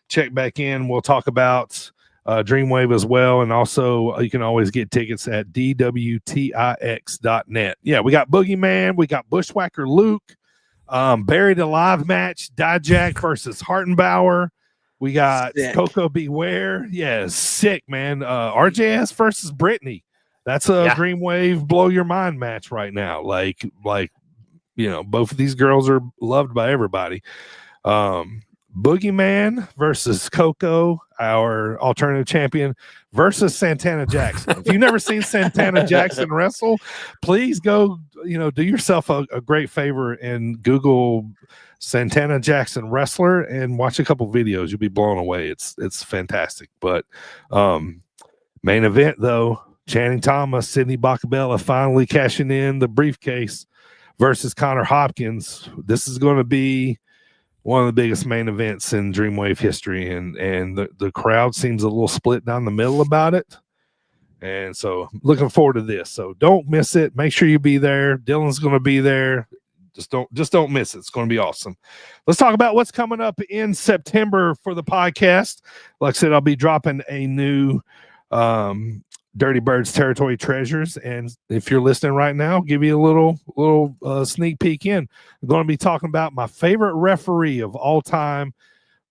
check back in. We'll talk about Dreamwave as well. And also you can always get tickets at dwtix.net. Yeah, we got Boogeyman. We got Bushwhacker Luke. Buried Alive match. Dijak versus Hartenbauer. We got Coco Beware. Yeah, sick, man. RJS versus Brittany. That's a Dreamwave blow your mind match right now. Like, both of these girls are loved by everybody. Boogeyman versus Coco, our alternative champion, versus Santana Jackson. If you've never seen Santana Jackson wrestle, please go, do yourself a great favor and Google Santana Jackson wrestler and watch a couple videos. You'll be blown away. It's fantastic. But main event, though, Channing Thomas, Sidney Bacabella finally cashing in the briefcase versus Connor Hopkins. This is going to be one of the biggest main events in Dreamwave history, and the crowd seems a little split down the middle about it. And so looking forward to this. So don't miss it. Make sure you be there. Dylan's going to be there. Just don't miss it. It's going to be awesome. Let's talk about what's coming up in September for the podcast. Like I said, I'll be dropping a new Dirty Birds Territory Treasures, and if you're listening right now, I'll give you a little sneak peek in. I'm going to be talking about my favorite referee of all time,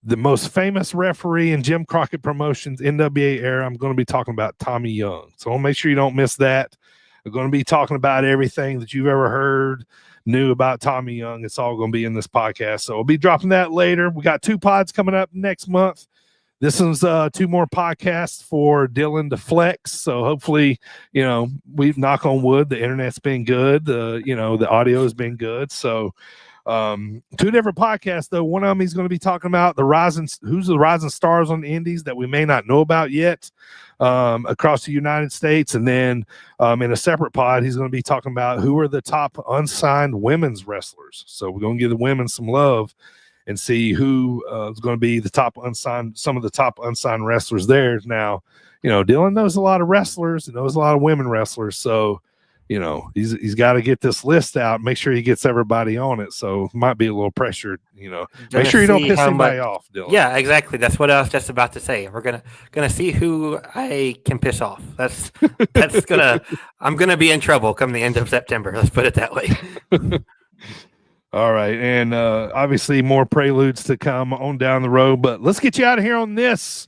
the most famous referee in Jim Crockett Promotions NWA era. I'm going to be talking about Tommy Young, so I'll make sure you don't miss that. We're going to be talking about everything that you've ever heard, knew about Tommy Young. It's all going to be in this podcast. So we'll be dropping that later. We got 2 pods coming up next month. This is 2 more podcasts for Dylan to flex. So hopefully, we knock on wood. The internet's been good. The audio has been good. So 2 different podcasts, though. One of them he's going to be talking about who's the rising stars on the indies that we may not know about yet across the United States. And then in a separate pod, he's going to be talking about who are the top unsigned women's wrestlers. So we're going to give the women some love and see who is going to be some of the top unsigned wrestlers there. Now, Dylan knows a lot of wrestlers and knows a lot of women wrestlers. So, he's got to get this list out, make sure he gets everybody on it. So might be a little pressured, make sure you don't piss anybody off, Dylan. Yeah, exactly. That's what I was just about to say. We're gonna see who I can piss off. I'm gonna be in trouble come the end of September. Let's put it that way. All right, and obviously more preludes to come on down the road, but let's get you out of here on this,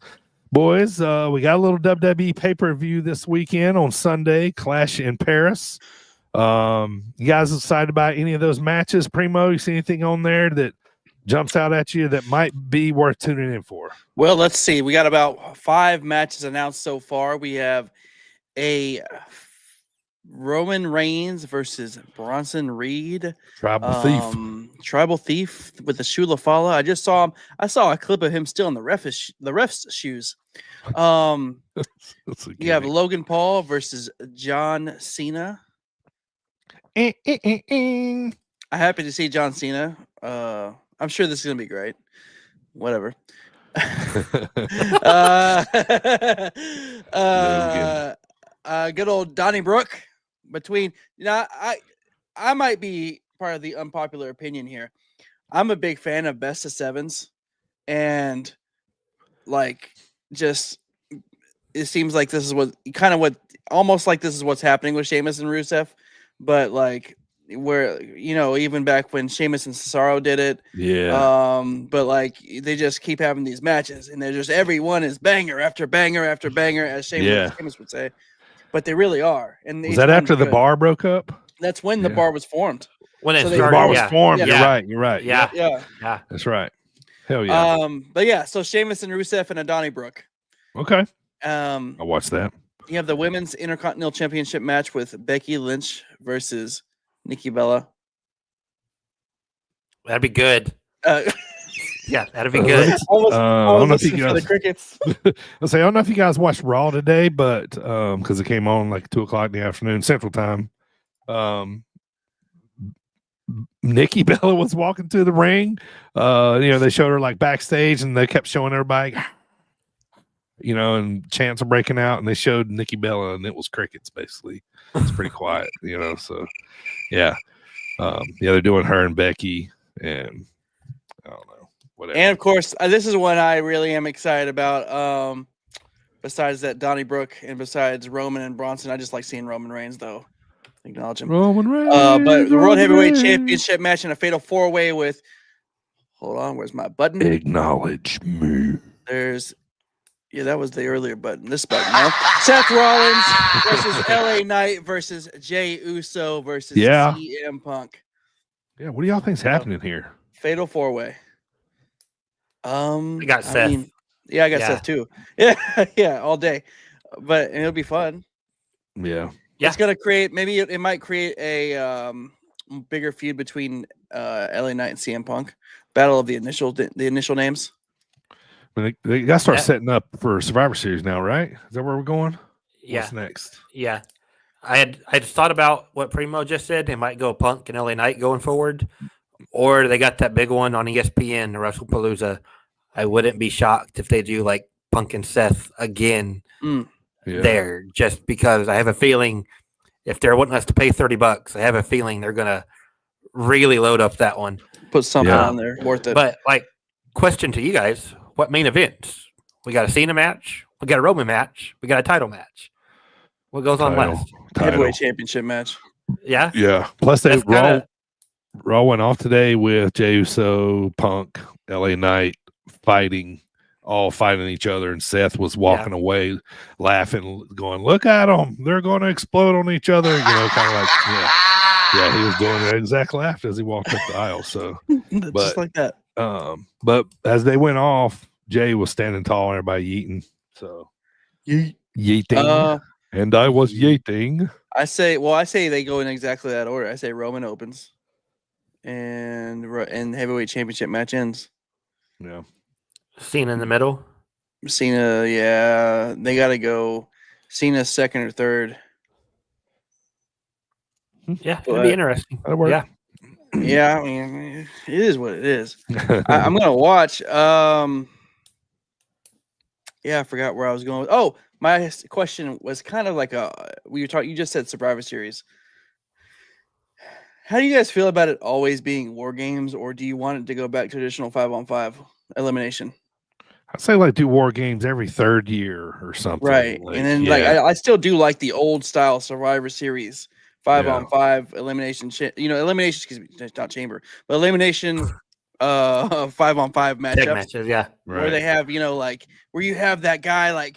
boys. We got a little WWE pay-per-view this weekend on Sunday, Clash in Paris. You guys excited about any of those matches? Primo, you see anything on there that jumps out at you that might be worth tuning in for? Well, let's see. We got about 5 matches announced so far. We have a Roman Reigns versus Bronson Reed. Tribal Thief with the Shula Fala. I just saw him. I saw a clip of him still in the ref's shoes. You have Logan Paul versus John Cena. I'm happy to see John Cena. I'm sure this is gonna be great. Whatever. Good old Donnybrook. I might be part of the unpopular opinion here. I'm a big fan of best of sevens, and it seems like this is almost like this is what's happening with Sheamus and Rusev, but where even back when Sheamus and Cesaro did it, but they just keep having these matches, and they're just everyone is banger after banger after banger, as Sheamus would say. But they really are. And was that after the bar broke up? That's when the bar was formed. When the bar was formed. Yeah. You're right. Yeah. That's right. Hell yeah. But yeah, so Sheamus and Rusev and Donnybrook. Okay. I'll watch that. You have the Women's Intercontinental Championship match with Becky Lynch versus Nikki Bella. That'd be good. Yeah, that'd be good. I don't know if you guys, the crickets. I don't know if you guys watched Raw today, but because it came on 2:00 in the afternoon Central Time. Nikki Bella was walking to the ring. They showed her backstage, and they kept showing everybody, and chants are breaking out, and they showed Nikki Bella, and it was crickets basically. It's pretty quiet, So yeah, they're doing her and Becky, and I don't know. Whatever. And of course, this is one I really am excited about. Besides that, Donnybrook, and besides Roman and Bronson, I just like seeing Roman Reigns, though. Acknowledge him. Roman Reigns. But the World Heavyweight Championship match in a fatal 4-way with. Hold on, where's my button? Acknowledge me. That was the earlier button. This button now. Seth Rollins versus LA Knight versus Jey Uso versus CM Punk. Yeah, what do y'all think's happening here? Fatal 4-way. I got Seth. I got Seth too. Yeah, all day. But it'll be fun. Yeah. It's gonna create. Maybe it might create a bigger feud between LA Knight and CM Punk. Battle of the initial names. They got to start setting up for Survivor Series now, right? Is that where we're going? Yeah. What's next? Yeah. I had thought about what Primo just said. They might go Punk and LA Knight going forward, or they got that big one on ESPN, the WrestlePalooza. I wouldn't be shocked if they do Punk and Seth again there, just because I have a feeling if they're wanting us to pay $30, I have a feeling they're gonna really load up that one. Put something on there worth it. But question to you guys: what main events? We got a Cena match, we got a Roman match, we got a title match. What goes on last? Heavyweight championship match. Yeah. Yeah. Plus they Raw went off today with Jey Uso, Punk, LA Knight fighting all fighting each other, and Seth was walking away laughing, going, "Look at them. They're going to explode on each other." Kind of like, yeah, he was doing that exact laugh as he walked up the aisle. So, just like that. But as they went off, Jay was standing tall and everybody yeeting. So, yeeting. And I was yeeting. I say they go in exactly that order. I say Roman opens and heavyweight championship match ends. Yeah. Cena in the middle. Cena, yeah, they got to go. Cena second or third. Yeah, it'll be interesting. That'll work. Yeah, yeah. I mean, it is what it is. I'm gonna watch. Yeah, I forgot where I was going. Oh, my question was kind of like you just said Survivor Series. How do you guys feel about it always being War Games, or do you want it to go back to traditional 5-on-5 elimination? I'd say do War Games every third year or something. Right. And then I still do like the old style Survivor Series 5-on-5 elimination. Elimination, excuse me, not chamber, but elimination 5-on-5 matches. Yeah. Where they have, where you have that guy,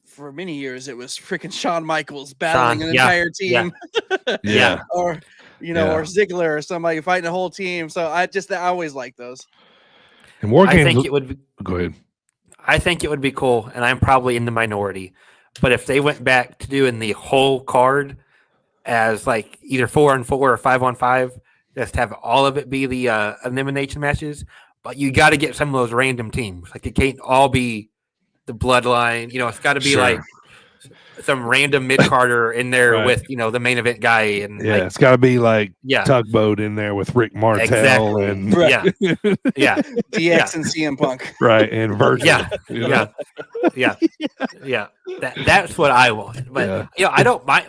for many years, it was freaking Shawn Michaels battling an entire team. Yeah. Or Ziggler or somebody fighting a whole team. So I always like those. And War Games, I think it would be, go ahead. I think it would be cool, and I'm probably in the minority. But if they went back to doing the whole card as either 4-on-4 or 5-on-5, just have all of it be the elimination matches. But you got to get some of those random teams. It can't all be the Bloodline. It's got to be some random mid-carder in there with the main event guy, and it's got to be Tugboat in there with Rick Martel and DX and CM Punk, right, and Virgil. That's what I want. But I don't mind.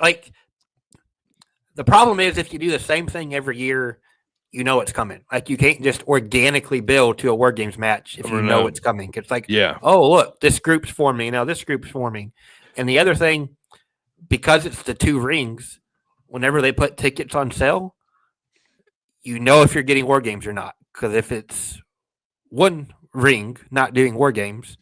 The problem is if you do the same thing every year, it's coming. You can't just organically build to a War Games match if you know it's coming. It's oh look, this group's forming. Now this group's forming. And the other thing, because it's the two rings, whenever they put tickets on sale, if you're getting War Games or not. Because if it's one ring not doing War Games,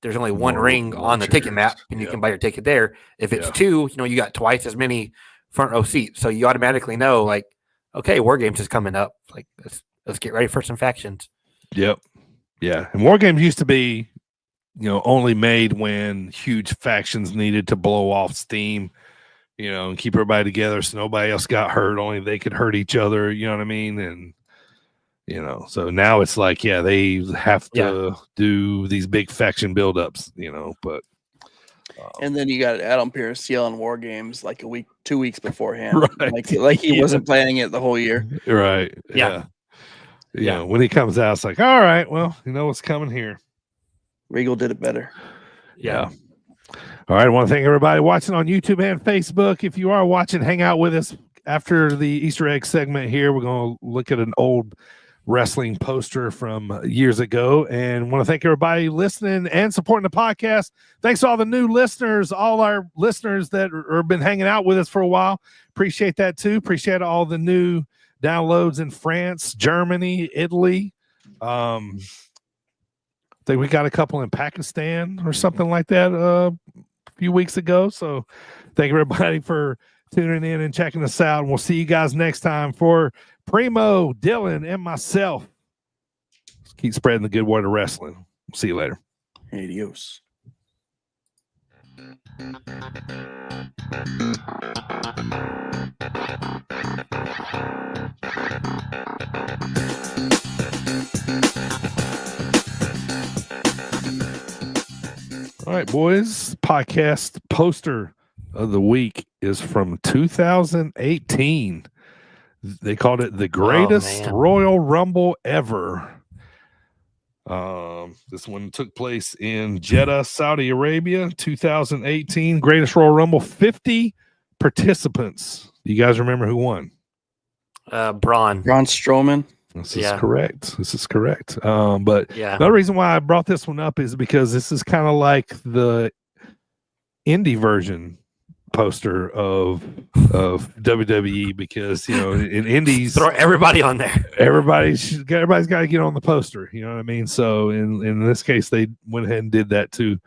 there's only one ring on the ticket map, and you can buy your ticket there. If it's two, you got twice as many front row seats. So you automatically know, okay, War Games is coming up. Let's get ready for some factions. Yep. Yeah. And War Games used to be only made when huge factions needed to blow off steam, and keep everybody together so nobody else got hurt. Only they could hurt each other, you know what I mean? And, so now it's they have to do these big faction buildups, but. And then you got Adam Pearce yelling War Games 2 weeks beforehand. Right. He wasn't planning it the whole year. Right. Yeah. When he comes out, it's all right, well, what's coming here. Regal did it better. Yeah. All right. I want to thank everybody watching on YouTube and Facebook. If you are watching, hang out with us after the Easter egg segment here. We're going to look at an old wrestling poster from years ago, and want to thank everybody listening and supporting the podcast. Thanks to all the new listeners, all our listeners that have been hanging out with us for a while. Appreciate that too. Appreciate all the new downloads in France, Germany, Italy. I think we got a couple in Pakistan or something like that a few weeks ago. So thank everybody for tuning in and checking us out. And we'll see you guys next time. For Primo, Dylan, and myself, let's keep spreading the good word of wrestling. We'll see you later. Adios. All right, boys. Podcast poster of the week is from 2018. They called it the greatest Royal Rumble ever. This one took place in Jeddah, Saudi Arabia, 2018. Greatest Royal Rumble, 50 participants. You guys remember who won? Braun Strowman. This is correct. But the reason why I brought this one up is because this is kind of like the indie version poster of WWE because in indies Throw everybody on there. everybody's got to get on the poster. You know what I mean? So in this case, they went ahead and did that too.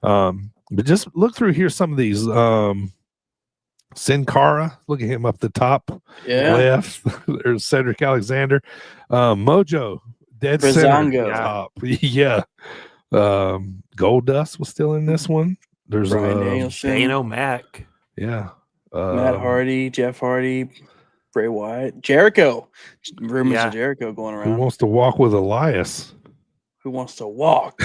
But just look through here. Some of these Sin Cara, look at him up the top left. There's Cedric Alexander, Mojo, Dead Center top. Yeah. Gold Dust was still in this one. There's Bryan Danielson, Shane O'Mac. Yeah. Matt Hardy, Jeff Hardy, Bray Wyatt, Jericho. Rumors of Jericho going around. Who wants to walk with Elias? Who wants to walk?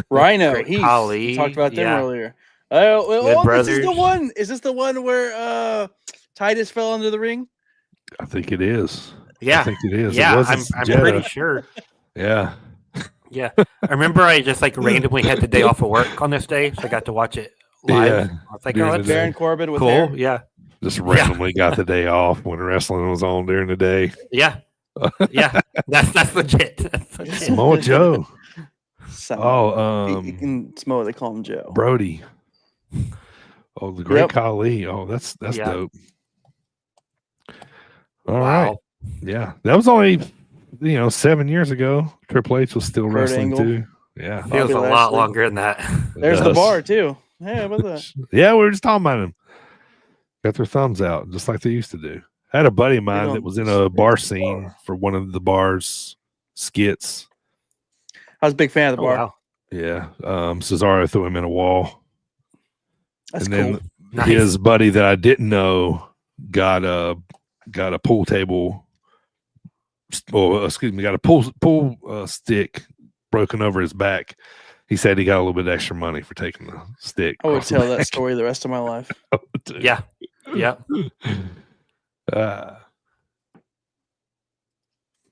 Rhino. Great Heath. Khali, We talked about them yeah. earlier. Brothers. This is the one. Is this the one where Titus fell under the ring? I think it is. Yeah. I think it is. Yeah, It wasn't I'm Jetta. pretty sure. Yeah. Yeah. I remember I just randomly had the day off of work on this day, so I got to watch it live. Yeah. I was like, During oh, the that's day. Baron Corbin with cool. hair. Yeah. Just randomly got the day off when wrestling was on during the day. Yeah. Yeah. That's legit. That's legit. Samoa Joe. Oh, in Samoa they call him Joe. Brody. Oh, the Great Khali. Oh, that's dope. All right. Yeah. That was only 7 years ago. Triple H was still Kurt wrestling Angle. too. Yeah. Feels a lot longer than that. There's It the does. bar too. Yeah, how about that? Yeah, we were just talking about him. Got their thumbs out, just like they used to do. I had a buddy of mine that was in a bar scene for one of the bar's skits. I was a big fan of the bar. Wow. Yeah. Cesaro threw him in a wall. That's and cool. then Nice. his buddy that I didn't know got a pool table. Got a pool stick broken over his back. He said he got a little bit extra money for taking the stick. I would across the tell that back. story the rest of my life. Yeah. Yeah.